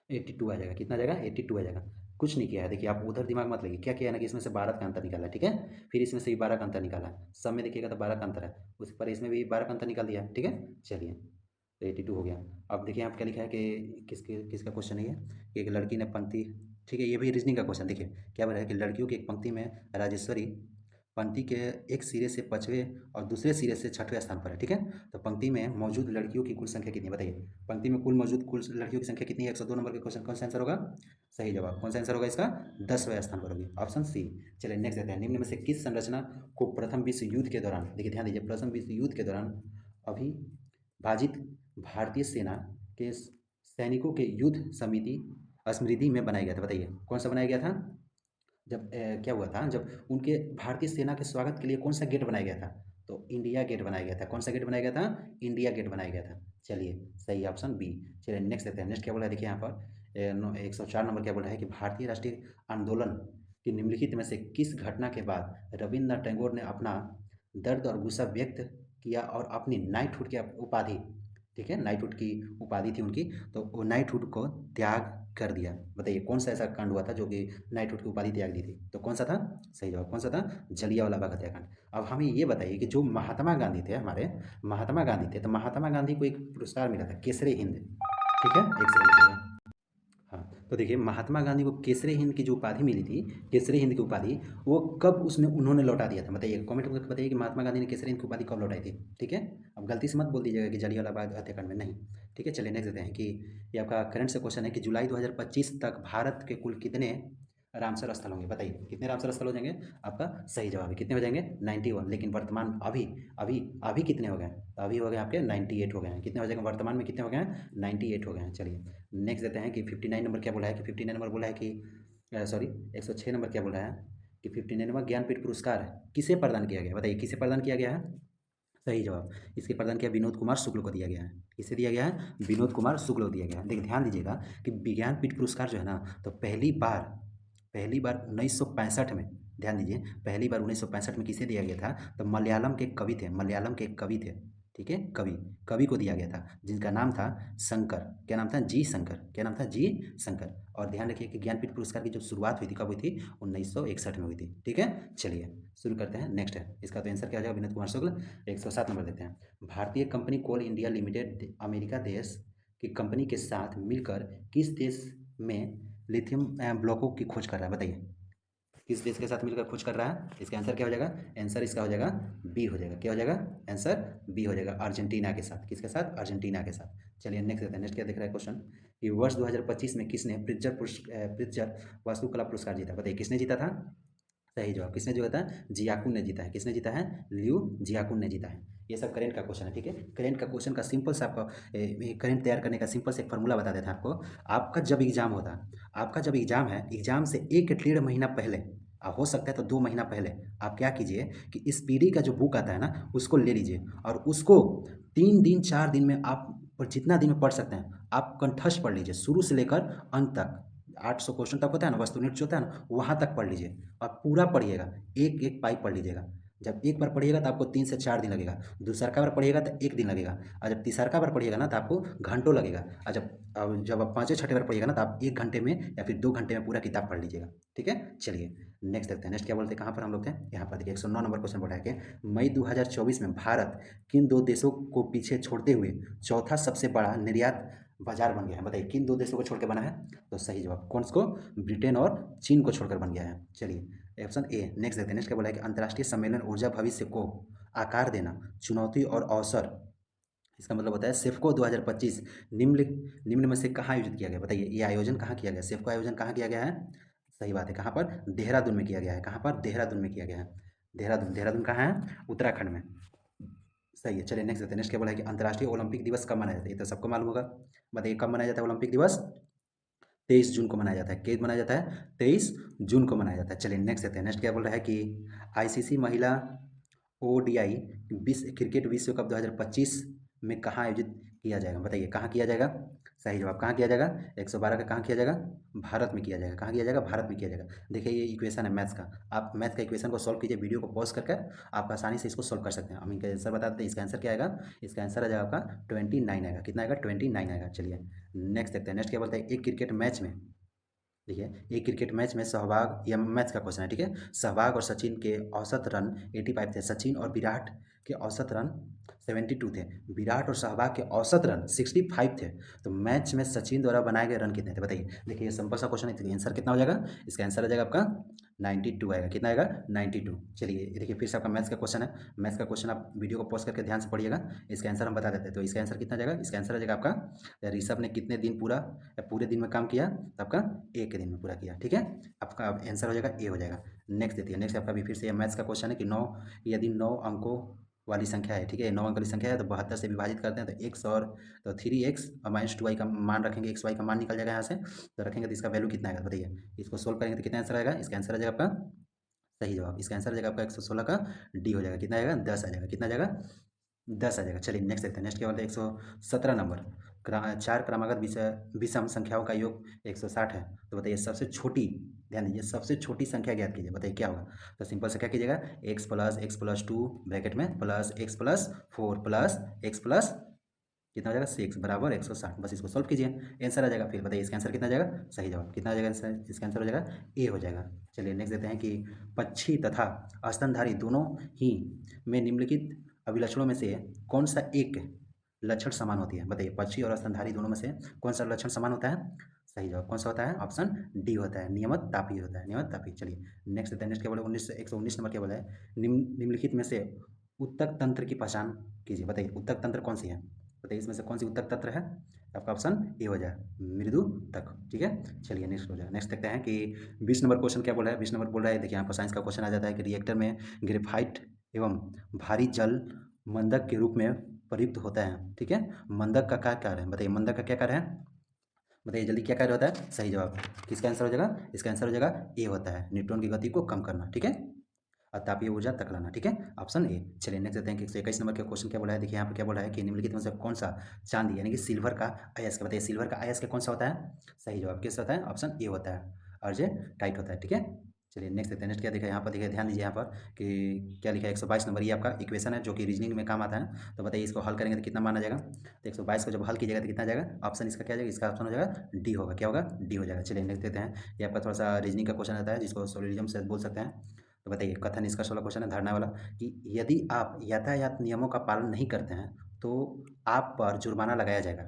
82 आ जाएगा। कितना आ जाएगा? 82 आ जाएगा। कुछ नहीं किया है, देखिए आप उधर दिमाग मत लगिए। क्या किया है ना कि इसमें से 12 का अंतर निकाला है। ठीक है, फिर इसमें से भी 12 का अंतर निकाला है। सब में देखिएगा तो 12 का अंतर है, उस पर इसमें भी 12 का अंतर निकाल दिया है। ठीक है, चलिए तो 82 हो गया। अब देखिए आप क्या लिखा है कि किसका क्वेश्चन है ये, कि एक लड़की ने पंक्ति, ठीक है, ये भी रीजनिंग का क्वेश्चन। देखिए क्या बोला है कि लड़कियों की एक पंक्ति में राजेश्वरी पंक्ति के एक सिरे से 5वें और दूसरे सिरे से 6वें स्थान पर है। ठीक है, तो पंक्ति में मौजूद लड़कियों की कुल संख्या कितनी है? बताइए पंक्ति में कुल लड़कियों की संख्या कितनी है? 102 नंबर के क्वेश्चन कौन सा आंसर होगा? सही जवाब कौन सा आंसर होगा इसका? 10वें स्थान पर होगी, ऑप्शन सी। चलिए नेक्स्ट देते हैं। निम्न में से किस संरचना को प्रथम विश्व युद्ध के दौरान, देखिए ध्यान दीजिए, प्रथम विश्व युद्ध के दौरान अभिभाजित भारतीय सेना के सैनिकों के युद्ध समिति स्मृति में बनाया गया था? बताइए कौन सा बनाया गया था? जब क्या हुआ था, जब उनके भारतीय सेना के स्वागत के लिए कौन सा गेट बनाया गया था? तो इंडिया गेट बनाया गया था। कौन सा गेट बनाया गया था? इंडिया गेट बनाया गया था। चलिए सही ऑप्शन बी। चलिए नेक्स्ट देखते हैं। नेक्स्ट क्या बोला है, देखिए यहाँ पर 104 नंबर क्या बोल रहा है कि भारतीय राष्ट्रीय आंदोलन की निम्नलिखित में से किस घटना के बाद रविन्द्रनाथ टैगोर ने अपना दर्द और गुस्सा व्यक्त किया और अपनी नाइटहुड की उपाधि, ठीक है, नाइटहुड की उपाधि थी उनकी, तो वो नाइटहुड को त्याग कर दिया। बताइए कौन सा ऐसा कांड हुआ था जो कि नाइटहुड की उपाधि त्याग दी थी, तो कौन सा था? सही जवाब कौन सा था? जलियांवाला बाग हत्याकांड। अब हमें ये बताइए कि जो महात्मा गांधी थे, हमारे महात्मा गांधी थे, तो महात्मा गांधी को एक पुरस्कार मिला था केसरे हिंद, ठीक है, एक सेकंड रुकिएगा। हाँ, तो देखिए महात्मा गांधी को केसरे हिंद की जो उपाधि मिली थी, केसरे हिंद की उपाधि, वो कब उसने उन्होंने लौटा दिया था? बताइए कमेंट में बताइए कि महात्मा गांधी ने केसरे हिंद की उपाधि कब लौटाई थी, ठीक है। अब गलती से मत बोल दीजिएगा कि जलियांवाला बाग हत्याकांड में, नहीं, ठीक है। चलिए नेक्स्ट देते हैं कि ये आपका करंट से क्वेश्चन है कि जुलाई 2025 तक भारत के कुल कितने रामसर स्थल होंगे? बताइए कितने रामसर स्थल हो जाएंगे? आपका सही जवाब है कितने हो जाएंगे? 91। लेकिन वर्तमान अभी अभी अभी कितने हो गए? अभी हो गए आपके 98 हो गए हैं। कितने हो जाएंगे वर्तमान में? कितने हो गए हैं? 98 हो गए हैं। चलिए नेक्स्ट देते हैं कि 59 नंबर क्या बोला है कि 59 नंबर बोला है कि सॉरी 106 नंबर क्या बोल रहा है कि 59 नंबर ज्ञानपीठ पुरस्कार किसे प्रदान किया गया? बताइए किसे प्रदान किया गया है? सही जवाब, इसके प्रदान किया विनोद कुमार शुक्ल को दिया गया है। किसे दिया गया है? विनोद कुमार शुक्ल को दिया गया है। देखिए ध्यान दीजिएगा कि विज्ञान पीठ पुरस्कार जो है ना, तो पहली बार 1965 में, ध्यान दीजिए, पहली बार 1965 में किसे दिया गया था? तो मलयालम के कवि थे, मलयालम के कवि थे, ठीक है, कवि कवि को दिया गया था, जिनका नाम था शंकर। क्या नाम था? जी शंकर। क्या नाम था? जी शंकर। और ध्यान रखिए कि ज्ञानपीठ पुरस्कार की जो शुरुआत हुई थी कब हुई थी? 1961 में हुई थी, ठीक है। चलिए शुरू करते हैं। नेक्स्ट है इसका तो आंसर क्या हो जाएगा? विनोद कुमार शुक्ल। 107 नंबर देते हैं। भारतीय कंपनी कोल इंडिया लिमिटेड अमेरिका देश की कंपनी के साथ मिलकर किस देश में लिथियम ब्लॉकों की खोज कर रहा है? बताइए किस देश के साथ मिलकर खोज कर रहा है? इसका आंसर क्या हो जाएगा? आंसर इसका हो जाएगा बी हो जाएगा। क्या हो जाएगा? आंसर बी हो जाएगा, अर्जेंटीना के साथ। किसके साथ? अर्जेंटीना के साथ। चलिए नेक्स्ट देते हैं। नेक्स्ट क्या दिख रहा है क्वेश्चन कि वर्ष 2025 में किसने प्रिट्जर वास्तुकला पुरस्कार जीता? बताइए किसने जीता था? सही जवाब किसने जीता था? जियाकुन ने जीता है। किसने जीता है? लियू जियाकुन ने जीता है। ये सब करेंट का क्वेश्चन है, ठीक है। करेंट का क्वेश्चन का सिंपल से आपका करेंट तैयार करने का सिंपल से एक फार्मूला बता देते हैं आपको। आपका जब एग्जाम होता है, आपका जब एग्जाम है, एग्जाम से 1 डेढ़ महीना पहले, हो सकता है तो 2 महीना पहले, आप क्या कीजिए कि इस पीडी का जो बुक आता है ना, उसको ले लीजिए और उसको 3 दिन 4 दिन में आप जितना दिन में पढ़ सकते हैं आप कंठस्थ पढ़ लीजिए, शुरू से लेकर अंत तक। 800 क्वेश्चन तक होता है ना, वस्तुनिष्ठ जो होता है ना, वहाँ तक पढ़ लीजिए और पूरा पढ़िएगा, एक एक पाई पढ़ लीजिएगा। जब एक बार पढ़िएगा तो आपको 3 से 4 दिन लगेगा, दूसरा बार पढ़िएगा तो 1 दिन लगेगा, और जब तीसरा बार पढ़िएगा ना तो आपको घंटों लगेगा, और जब आप 5वें 6ठे बार पढ़िएगा ना तो आप 1 घंटे में या फिर 2 घंटे में पूरा किताब पढ़ लीजिएगा, ठीक है। चलिए नेक्स्ट देखते हैं। नेक्स्ट क्या बोलते हैं, कहाँ पर हम लोग थे? यहाँ पर देखिए 109 नंबर क्वेश्चन बोला है कि मई 2024 में भारत किन 2 देशों को पीछे छोड़ते हुए चौथा सबसे बड़ा निर्यात बाजार बन गया है? बताइए किन 2 देशों को छोड़कर बना है? तो सही जवाब कौन को? ब्रिटेन और चीन को छोड़कर बन गया है। चलिए ऑप्शन ए। नेक्स्ट देखते हैं। नेक्स्ट क्या बोला है कि अंतर्राष्ट्रीय सम्मेलन ऊर्जा भविष्य को आकार देना, चुनौती और अवसर, इसका मतलब होता है सेफको 2025 निम्न निम्न में से कहाँ आयोजित किया गया? बताइए ये आयोजन कहाँ किया गया? सेफको आयोजन कहाँ किया गया है? सही बात है, कहाँ पर? देहरादून में किया गया है। कहाँ पर? देहरादून में किया गया है। देहरादून, देहरादून कहाँ है? उत्तराखंड में। सही है। चलिए नेक्स्ट देखते हैं। नेक्स्ट क्या बोला है कि अंतर्राष्ट्रीय ओलंपिक दिवस कब मनाया जाता है? ये तो सबको मालूम होगा। बताइए कब मनाया जाता है ओलंपिक दिवस? 23 जून को मनाया जाता है। कब मनाया जाता है? 23 जून को मनाया जाता है। चलिए नेक्स्ट देखते हैं। नेक्स्ट क्या बोल रहा है कि आईसीसी महिला ओडीआई क्रिकेट विश्व कप 2025 में कहाँ आयोजित किया जाएगा? बताइए कहाँ किया जाएगा? सही जवाब कहाँ किया जाएगा? 112 का कहाँ किया जाएगा? भारत में किया जाएगा। कहाँ किया जाएगा? भारत में किया जाएगा। देखिए ये इक्वेशन है मैथ्स का, आप मैथ्स का इक्वेशन को सॉल्व कीजिए, वीडियो को पॉज करके आप आसानी से इसको सॉल्व कर सकते हैं। हम इनका आंसर बता देते हैं। इसका आंसर क्या आएगा? इसका आंसर आ जाएगा आपका 29 आएगा। कितना आएगा? 29 आएगा। चलिए नेक्स्ट देखते हैं। नेक्स्ट क्या बोलते हैं, एक क्रिकेट मैच में, देखिए एक क्रिकेट मैच में सहवाग, या मैच का क्वेश्चन है, ठीक है, सहवाग और सचिन के औसत रन 85 थे, सचिन और विराट के औसत रन 72 थे, विराट और सहवाग के औसत रन 65 थे, तो मैच में सचिन द्वारा बनाए गए रन कितने थे? बताइए। देखिए ये सिंपल सा क्वेश्चन है, तो आंसर कितना हो जाएगा? इसका आंसर आ जाएगा आपका 92 आएगा। कितना आएगा? 92। चलिए देखिए फिर से आपका मैथ्स का क्वेश्चन है। मैथ्स का क्वेश्चन आप वीडियो को पॉज करके ध्यान से पढ़िएगा, इसका आंसर हम बता देते हैं। तो इसका आंसर कितना जाएगा? इसका आंसर आ जाएगा आपका, ऋषभ ने कितने दिन पूरा या पूरे दिन में काम किया? तो आपका 1 दिन में पूरा किया, ठीक है। आपका आंसर हो जाएगा ए हो जाएगा। नेक्स्ट देखिए। नेक्स्ट आपका भी फिर से मैथ्स का क्वेश्चन है कि 9 यदि 9 अंकों वाली संख्या है, ठीक है, 9 अंक वाली संख्या है, तो 72 से विभाजित करते हैं तो x और तो 3x और -2y का मान रखेंगे, x y का मान निकल जाएगा यहाँ से, तो रखेंगे तो इसका वैल्यू कितना आएगा? बताइए इसको सोल्व करेंगे तो कितना आंसर आएगा? इसका आंसर आ जाएगा आपका, सही जवाब इसका आंसर आ जाएगा आपका 116 का डी हो जाएगा। कितना आएगा? 10 आ जाएगा। कितना आ जाएगा? 10 आ जाएगा। चलिए नेक्स्ट देखते हैं। नेक्स्ट क्या बोलते हैं 117 नंबर, चार क्रमागत विषम संख्याओं का योग 160 है। तो बताइए सबसे छोटी, ध्यान दीजिए, सबसे छोटी संख्या ज्ञात कीजिए। बताइए क्या होगा। तो सिंपल से क्या कीजिएगा, x+2 ब्रैकेट में प्लस x+4 प्लस x+ कितना हो जाएगा 6 बराबर 160। बस इसको सॉल्व कीजिए, आंसर आ जाएगा। फिर बताइए इसका आंसर कितना आ जाएगा, सही जवाब कितना आ जाएगा आंसर, इसका आंसर हो जाएगा ए हो जाएगा। चलिए नेक्स्ट देते हैं कि पक्षी तथा स्तनधारी दोनों ही में निम्नलिखित अभिलक्षणों में से कौन सा एक लक्षण समान होती है। बताइए पक्षी और स्तनधारी दोनों में से कौन सा लक्षण समान होता है। सही जवाब कौन सा होता है, ऑप्शन डी होता है, नियमित तापी होता है, नियमित तापी। चलिए नेक्स्ट देते हैं। नेक्स्ट क्या बोले 119 नंबर क्या बोला है, निम्नलिखित में से उत्तक तंत्र की पहचान कीजिए। बताइए उत्तक तंत्र कौन सी है। बताइए इसमें से कौन सी उत्तक तंत्र है। आपका ऑप्शन ए हो जाए, मृदु तक। ठीक है चलिए नेक्स्ट हो जाए। नेक्स्ट देखते हैं कि 20 नंबर क्वेश्चन क्या बोला है। 20 नंबर बोल रहा है, देखिए यहाँ पर साइंस का क्वेश्चन आ जाता है कि रिएक्टर में ग्रेफाइट एवं भारी जल मंदक के रूप में प्रयुक्त होता है। ठीक है, मंदक का क्या कार्य है। बताइए मंदक का क्या कार्य है, बताइए जल्दी क्या कार्य होता है। सही जवाब किसका आंसर हो जाएगा, इसका आंसर हो जाएगा ए होता है, न्यूट्रॉन की गति को कम करना। ठीक है, और तापीय ऊर्जा तक लाना। ठीक है, ऑप्शन ए। चलिए नेक्स्ट देते हैं कि 121 नंबर का क्वेश्चन क्या बोला है। देखिए यहाँ पर क्या बोला है कि निम्नलिखित में से कौन सा चांदी यानी कि सिल्वर का अयस्क। बताइए सिल्वर का अयस्क कौन सा होता है। सही जवाब किस होता है, ऑप्शन ए होता है, अर्जे टाइट होता है। ठीक है, चलिए नेक्स्ट देखते हैं। नेक्स्ट क्या देखा यहाँ पर, देखिए ध्यान दीजिए यहाँ पर कि क्या लिखा है 122 नंबर, ये आपका इक्वेशन है जो कि रीजनिंग में काम आता है। तो बताइए इसको हल करेंगे तो कितना माना जाएगा। तो 122 को जब हल कीजिएगा तो कितना जाएगा, ऑप्शन इसका क्या जाएगा, इसका ऑप्शन हो जाएगा डी होगा। क्या होगा, डी हो जाएगा। चलिए नेक्स्ट देते हैं। ये आपका थोड़ा सा रीजनिंग का क्वेश्चन आता है जिसको सोलिडिज्म से बोल सकते हैं। तो बताइए कथन निष्कर्ष वाला क्वेश्चन है, धारणा वाला, कि यदि आप यातायात नियमों का पालन नहीं करते हैं तो आप पर जुर्माना लगाया जाएगा।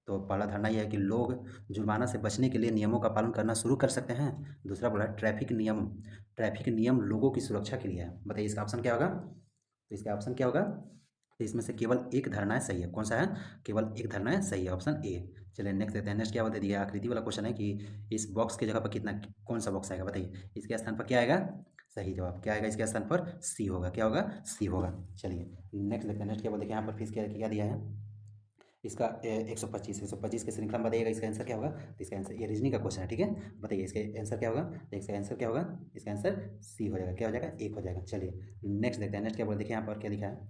तो पहला धारणा यह है कि लोग जुर्माना से बचने के लिए नियमों का पालन करना शुरू कर सकते हैं। दूसरा बोला ट्रैफिक नियम लोगों की सुरक्षा के लिए है। बताइए इसका ऑप्शन क्या होगा। तो इसका ऑप्शन क्या होगा, तो इसमें से केवल एक धारणा सही है। कौन सा है, केवल एक धारणा सही है, ऑप्शन ए। चलिए नेक्स्ट देते हैं। नेक्स्ट क्या बता दिया, आकृति वाला क्वेश्चन है कि इस बॉक्स की जगह पर कितना, कौन सा बॉक्स आएगा। बताइए इसके स्थान पर क्या आएगा। सही जवाब क्या आएगा, इसके स्थान पर सी होगा। क्या होगा, सी होगा। चलिए नेक्स्ट देखते हैं। नेक्स्ट क्या बोल, देखिए यहाँ पर फीस क्या दिया है इसका 125 के श्रृंखला में बताइएगा इसका आंसर क्या होगा। तो इसका आंसर, ये रीजनिंग का क्वेश्चन है। ठीक है, बताइए इसका आंसर क्या होगा। तो इसका आंसर क्या होगा, इसका आंसर सी हो जाएगा। क्या हो जाएगा, एक हो जाएगा। चलिए नेक्स्ट देखते हैं। नेक्स्ट क्या बोल, देखिए यहाँ पर क्या लिखा है,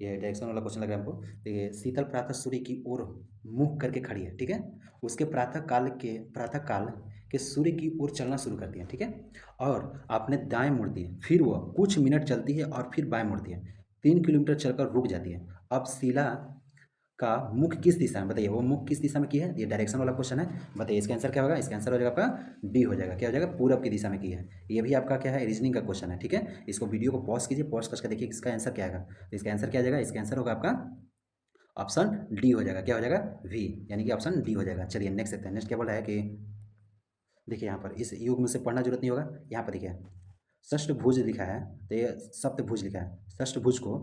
ये डायरेक्शन वाला क्वेश्चन लग रहा है हमको। देखिए शीतल प्रातः सूर्य की ओर मुख करके खड़ी है। ठीक है, उसके प्रातः काल के सूर्य की ओर चलना शुरू करती है। ठीक है, और आपने दाएं मुड़ती है, फिर वह कुछ मिनट चलती है और फिर बाएं मुड़ती है, 3 किलोमीटर चलकर रुक जाती है। अब शीला का मुख किस दिशा में, बताइए वो मुख किस दिशा में की है। ये डायरेक्शन वाला क्वेश्चन है। बताइए इसका आंसर क्या होगा, इसका आंसर हो जाएगा आपका डी हो जाएगा। क्या हो जाएगा, पूरब की दिशा में की है। ये भी आपका क्या है, रीजनिंग का क्वेश्चन है। ठीक है, इसको वीडियो को पॉज कीजिए, पॉज करके देखिए इसका आंसर क्या आएगा। तो इसका आंसर क्या आ जाएगा, इसका आंसर होगा आपका ऑप्शन डी हो जाएगा। क्या हो जाएगा, वी, यानी कि ऑप्शन डी हो जाएगा। चलिए नेक्स्ट देखते हैं। नेक्स्ट क्या बोला है कि देखिए यहाँ पर इस युग में से पढ़ना जरूरत नहीं होगा। यहाँ पर देखिए षष्ठभुज लिखा है, तो ये सप्तभुज लिखा है। षष्ठभुज को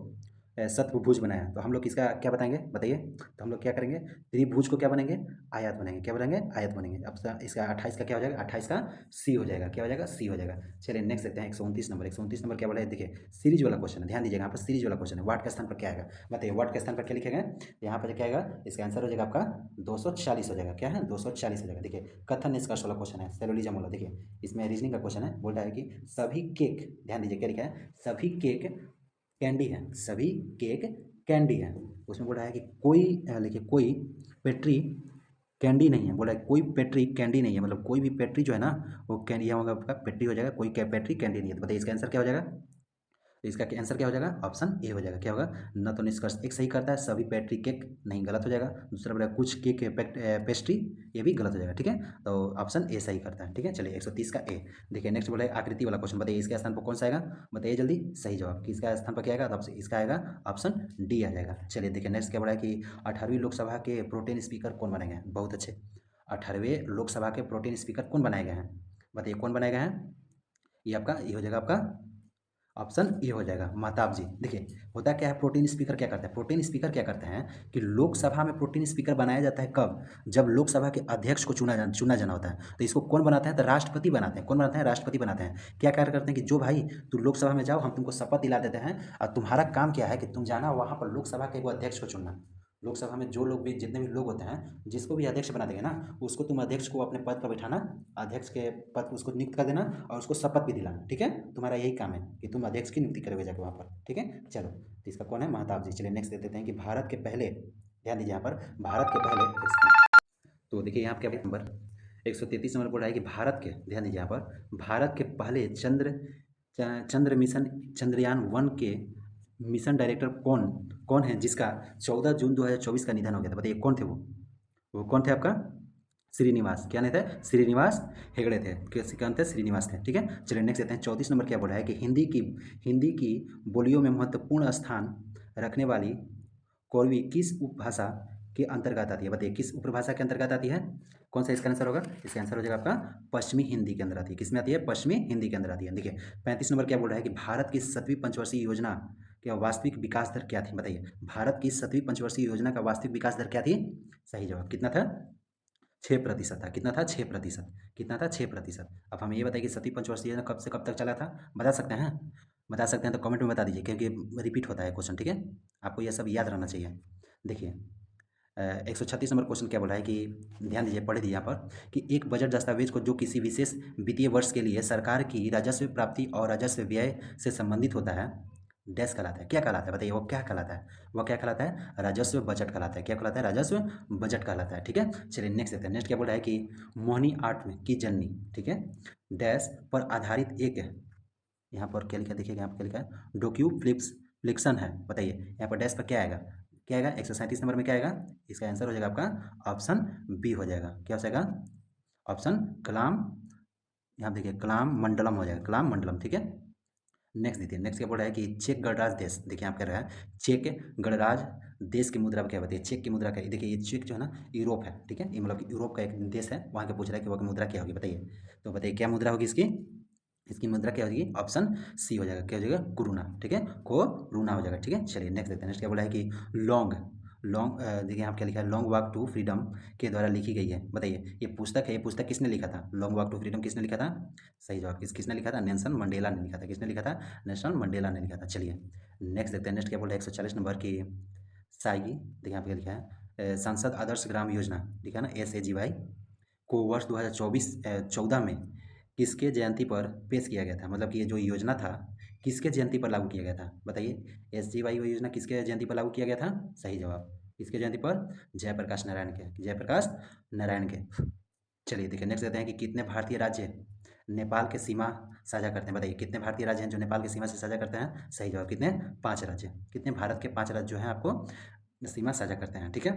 सप्तभुज बनाया, तो हम लोग इसका क्या बताएंगे। बताइए, तो हम लोग क्या करेंगे, त्रिभुज को क्या बनेंगे, आयत बनेंगे। क्या बनेंगे, आयत बनेंगे। अब इसका 28 का क्या हो जाएगा, 28 का सी हो जाएगा। क्या हो जाएगा, सी हो जाएगा। चलिए नेक्स्ट देखते हैं 129 नंबर। 129 नंबर क्या बोला है, देखिए सीरीज वाला क्वेश्चन है। ध्यान दीजिएगा, यहाँ पर सीरीज वाला क्वेश्चन है। वाट के स्थान पर क्या आएगा, बताइए वाट के स्थान पर क्या लिखेगा। यहाँ पर क्या आएगा, इसका आंसर हो जाएगा आपका 240 हो जाएगा। क्या है, 240 हो जाएगा। देखिए कथन निष्कर्ष वाला क्वेश्चन है, सेलोलिज्म वाला। देखिए इसमें रीजनिंग का क्वेश्चन है, बोल रहा है कि सभी केक, ध्यान दीजिए क्या लिखा है, सभी केक कैंडी है, सभी केक कैंडी है। उसमें बोल रहा है कि कोई देखिए कोई पेट्री कैंडी नहीं है। बोला है कोई पेट्री कैंडी नहीं है, मतलब कोई भी पेट्री जो है ना वो कैंडी होगा, आपका पेट्री हो जाएगा। कोई पेट्री कैंडी नहीं है। तो बताइए इसका आंसर क्या हो जाएगा। तो इसका आंसर क्या हो जाएगा, ऑप्शन ए हो जाएगा। क्या होगा, न तो निष्कर्ष एक सही करता है, सभी पेट्री केक नहीं, गलत हो जाएगा। दूसरा बोला कुछ केक पेस्ट्री, ये भी गलत हो जाएगा। ठीक है, तो ऑप्शन ए सही करता है। ठीक है, चलिए 130 का ए। देखिए नेक्स्ट बोला है आकृति वाला क्वेश्चन। बताइए इसके स्थान पर कौन सा आएगा, बताइए जल्दी। सही जवाब किसका स्थान पर क्या आएगा, तो इसका आएगा ऑप्शन डी आ जाएगा। चलिए देखिए नेक्स्ट क्या बोला है कि 18वीं लोकसभा के प्रोटेन स्पीकर कौन बनाए गए हैं। बहुत अच्छे, 18वें लोकसभा के प्रोटेन स्पीकर कौन बनाए गए हैं। बताइए कौन बनाए गए हैं। ये हो जाएगा आपका ऑप्शन ए हो जाएगा, महताब जी। देखिए होता क्या है, प्रोटीन स्पीकर क्या करते हैं, प्रोटीन स्पीकर क्या करते हैं कि लोकसभा में प्रोटीन स्पीकर बनाया जाता है कब, जब लोकसभा के अध्यक्ष को चुना जाना होता है। तो इसको कौन बनाते हैं, तो राष्ट्रपति बनाते हैं। कौन बनाते हैं, राष्ट्रपति बनाते हैं। क्या कार्य करते हैं कि जो भाई तुम लोकसभा में जाओ, हम तुमको शपथ दिला देते हैं और तुम्हारा काम क्या है कि तुम जाना वहाँ पर लोकसभा के एगो अध्यक्ष को चुनना। लोकसभा में जो लोग भी जितने भी लोग होते हैं, जिसको भी अध्यक्ष बना देंगे ना, उसको तुम अध्यक्ष को अपने पद पर बैठाना, अध्यक्ष के पद उसको नियुक्त कर देना और उसको शपथ भी दिलाना, ठीक है। तुम्हारा यही काम है कि तुम अध्यक्ष की नियुक्ति करोगे जाकर वहाँ पर, ठीक है। चलो, तो इसका कौन है? महताब जी। चलिए नेक्स्ट दे देते हैं कि भारत के पहले, ध्यान दीजिए यहाँ पर, भारत के पहले, तो देखिए यहाँ पर क्या नंबर 133 नंबर बोल रहा है कि भारत के, ध्यान दीजिए यहाँ पर, भारत के पहले चंद्र मिशन चंद्रयान 1 के मिशन डायरेक्टर कौन कौन है जिसका 14 जून 2024 का निधन हो गया था? बताइए कौन थे वो कौन थे आपका? श्रीनिवास, क्या नहीं थे? श्रीनिवास हेगड़े थे। कैसे कौन थे? श्रीनिवास थे, ठीक है। चलिए नेक्स्ट देते हैं। 34 नंबर क्या बोल रहा है कि हिंदी की बोलियों में महत्वपूर्ण स्थान रखने वाली कोरवी किस उपभाषा के अंतर्गत आती है? बताइए किस उपभाषा के अंतर्गत आती है? कौन सा इसका आंसर होगा? इसका आंसर हो जाएगा आपका पश्चिमी हिंदी के अंदर आती है। किसमें आती है? पश्चिमी हिंदी के अंदर आती है। देखिए 35 नंबर क्या बोल रहा है कि भारत की 7वीं पंचवर्षीय योजना की वास्तविक विकास दर क्या थी? बताइए भारत की 7वीं पंचवर्षीय योजना का वास्तविक विकास दर क्या थी? सही जवाब कितना था? 6% था। कितना था? 6%। कितना था? 6%। अब हमें ये बताइए कि 7वीं पंचवर्षीय योजना कब से कब तक चला था? बता सकते हैं? बता सकते हैं तो कमेंट में बता दीजिए, क्योंकि रिपीट होता है क्वेश्चन, ठीक है। आपको यह सब याद रहना चाहिए। देखिए 136 नंबर क्वेश्चन क्या बोल रहा है कि, ध्यान दीजिए, पढ़ दीजिए यहाँ पर, कि एक बजट दस्तावेज को जो किसी विशेष वित्तीय वर्ष के लिए सरकार की राजस्व प्राप्ति और राजस्व व्यय से संबंधित होता है, डैश कहलाता है। क्या कहलाता है? बताइए वो क्या कहलाता है? वो क्या कहलाता है? राजस्व बजट कहलाता है। क्या कहलाता है? राजस्व बजट कहलाता है, ठीक है। चलिए नेक्स्ट देखते हैं। नेक्स्ट क्या बोल रहा है कि मोहिनी आठ में की जननी, ठीक है, डैश पर आधारित एक, यहाँ पर क्या लिखा है? देखिएगा यहाँ पर क्या लिखा है? फ्लिक्शन है। बताइए यहाँ पर डैश पर क्या आएगा? क्या आएगा? 137 नंबर में क्या आएगा? इसका आंसर हो जाएगा आपका ऑप्शन बी हो जाएगा। क्या हो जाएगा? ऑप्शन कलाम, यहाँ देखिए कलाम मंडलम हो जाएगा, कलाम मंडलम, ठीक है। नेक्स्ट देखिए, नेक्स्ट क्या बोल रहा है कि चेक गणराज देश, देखिए आप कह रहा है चेक गणराज देश की मुद्रा क्या बताइए? चेक की मुद्रा क्या? देखिए ये चेक जो है ना यूरोप है, ठीक है, ये मतलब कि यूरोप का एक देश है, वहाँ के पूछ रहा है कि वहाँ की मुद्रा क्या होगी? बताइए, तो बताइए क्या मुद्रा होगी इसकी? इसकी मुद्रा क्या होगी? ऑप्शन सी हो जाएगा। क्या हो जाएगा? कोरोना, ठीक है, कोरोना हो जाएगा, ठीक है। चलिए नेक्स्ट देखते हैं। नेक्स्ट क्या बोला है कि लॉन्ग लॉन्ग देखिए यहाँ क्या लिखा है? लॉन्ग वॉक टू फ्रीडम के द्वारा लिखी गई है। बताइए ये पुस्तक है, ये पुस्तक किसने लिखा था? लॉन्ग वॉक टू फ्रीडम किसने लिखा था? सही जवाब किसने लिखा था? नेल्सन मंडेला ने लिखा था। किसने लिखा था? नेल्सन मंडेला ने लिखा था। चलिए नेक्स्ट देखते हैं। नेक्स्ट क्या बोल रहा है? 140 नंबर की साई, देखिए यहाँ पे क्या लिखा है? सांसद आदर्श ग्राम योजना, लिखा है ना, SAGY, को वर्ष 2014 में किसके जयंती पर पेश किया गया था? मतलब कि ये जो योजना था किसके जयंती पर लागू किया गया था? बताइए SGY योजना किसके जयंती पर लागू किया गया था? सही जवाब किसके जयंती पर? जयप्रकाश नारायण के, जयप्रकाश नारायण के। चलिए देखिए नेक्स्ट देते हैं कि कितने भारतीय राज्य नेपाल के सीमा साझा करते हैं? बताइए कितने भारतीय राज्य हैं जो नेपाल की सीमा से साझा करते हैं? सही जवाब कितने? 5 राज्य। कितने? भारत के 5 राज्य जो हैं आपको सीमा साझा करते हैं, ठीक है।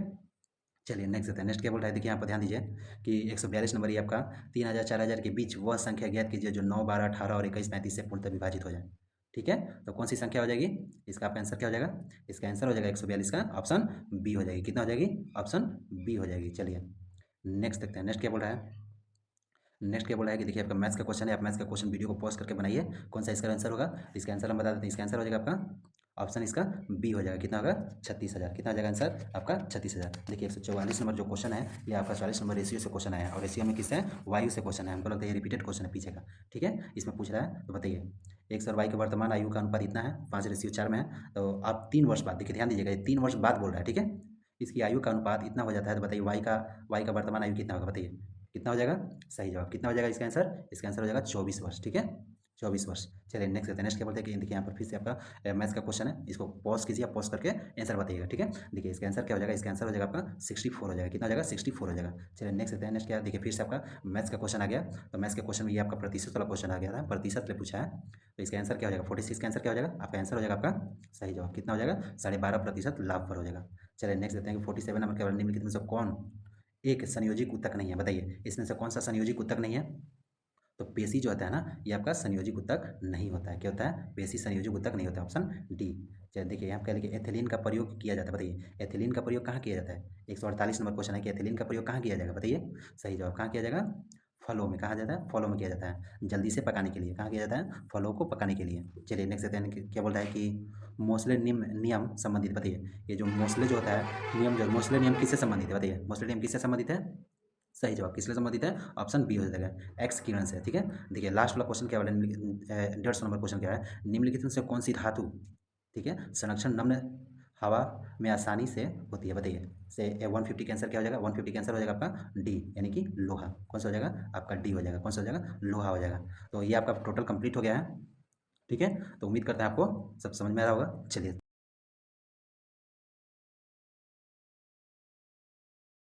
चलिए नेक्स्ट देते हैं। नेक्स्ट क्या बोल रहा है? देखिए यहाँ पर ध्यान दीजिए कि 142 नंबर ये आपका 3000 4000 के बीच वह संख्या ज्ञात कीजिए जो 9 12 18 और 21 35 से पूर्णतः विभाजित हो जाए, ठीक है। तो कौन सी संख्या हो जाएगी? इसका आपका आंसर क्या हो जाएगा? इसका आंसर हो जाएगा 142 का ऑप्शन बी हो जाएगी। कितना हो जाएगी? ऑप्शन बी हो जाएगी। चलिए नेक्स्ट देखते हैं। नेक्स्ट क्या बोल रहा है? नेक्स्ट क्या बोला है कि देखिए आपका मैथ्स का क्वेश्चन है, आप मैथ्स का क्वेश्चन वीडियो को पॉज करके बनाइए। कौन सा इसका आंसर होगा? इसका आंसर हम बता देते हैं। इसका आंसर हो जाएगा आपका ऑप्शन इसका बी हो जाएगा। कितना होगा? 36,000। कितना हो जाएगा आंसर आपका? 36,000। देखिए 144 नंबर जो क्वेश्चन है ये आपका 40 नंबर रेशियो से क्वेश्चन आया, और रेशियो में किससे? वायु से क्वेश्चन है। हमको लगता है ये रिपीटेड क्वेश्चन है पीछे का, ठीक है। इसमें पूछ रहा है, तो बताइए एक्स और वाई के वर्तमान आयु का अनुपात इतना है, 5:4 में है। तो आप 3 वर्ष बाद, देखिए ध्यान दीजिएगा, 3 वर्ष बाद बोल रहा है, ठीक है। इसकी आयु का अनुपात इतना हो जाता है, तो बताइए वाई का वर्तमान आयु कितना होगा? बताइए कितना हो जाएगा? सही जवाब कितना हो जाएगा इसका आंसर? इसका आंसर हो जाएगा 24 वर्ष, ठीक है, 24 वर्ष। चलिए नेक्स्ट देखते हैं। नेक्स्ट क्या बोलते हैं कि देखिए यहाँ पर फिर से आपका मैथ्स का क्वेश्चन है, इसको पॉज कीजिए, आप पॉज करके आंसर बताइएगा, ठीक है। देखिए इसका आंसर क्या हो जाएगा? इसका आंसर हो जाएगा आपका 64 हो जाएगा। कितना हो जाएगा? 64 हो जाएगा। चलिए नेक्स्ट देखते हैं। नेक्स्ट क्या? देखिए फिर से आपका मैथ्स का क्वेश्चन आ गया। तो मैथ्स के क्वेश्चन में ये आपका प्रतिशत वाला क्वेश्चन आ गया था, प्रतिशत से पूछा है। तो इसका आंसर क्या हो जाएगा? 46 का आंसर क्या हो जाएगा? आपका आंसर हो जाएगा आपका सही जवाब कितना हो जाएगा? 12.5% लाभ पर हो जाएगा। चलिए नेक्स्ट देते हैं कि 47 नंबर केवल निम्नलिखित में से कौन एक संयोजिक उत्तक नहीं है? बताइए इसमें से कौन सा संयोजिक उत्तक नहीं है? तो पेशी जो होता है ना, ये आपका संयोजिक उत्तक नहीं होता है। क्या होता है? पेशी संयोजिक उत्तक नहीं होता है, ऑप्शन डी। चलिए देखिए यहाँ क्या लिखिए, एथिलीन का प्रयोग किया जाता है। बताइए एथिलीन का प्रयोग कहाँ किया जाता है? 148 नंबर क्वेश्चन है कि एथिलीन का प्रयोग कहाँ किया जाएगा? बताइए सही जवाब कहाँ किया जाएगा? फलों में। कहा जाता है? फलों में किया जाता है, जल्दी से पकाने के लिए। कहाँ किया जाता है? फलों को पकाने के लिए। चलिए नेक्स्ट देते हैं क्या बोल रहा है कि मोस्ले नियम संबंधित। बताइए ये जो मोस्ले जो होता है नियम, जो मोस्ले नियम किससे संबंधित है? बताइए मोस्ले नियम किससे संबंधित है? सही जवाब किससे संबंधित है? ऑप्शन बी हो जाएगा, एक्स किरण से, ठीक है। देखिए लास्ट वाला क्वेश्चन क्या वाला 150 नंबर क्वेश्चन क्या है? निम्नलिखित में से कौन सी धातु, ठीक है, संरक्षण नम्न हवा में आसानी से होती है, बताइए। से 150 कैंसर क्या हो जाएगा, 150 कैंसर हो जाएगा आपका डी, यानी कि लोहा। कौन सा हो जाएगा आपका डी हो जाएगा, कौन सा हो जाएगा लोहा हो जाएगा। तो ये आपका टोटल कंप्लीट हो गया है, ठीक है। तो उम्मीद करते हैं आपको सब समझ में आ रहा होगा। चलिए।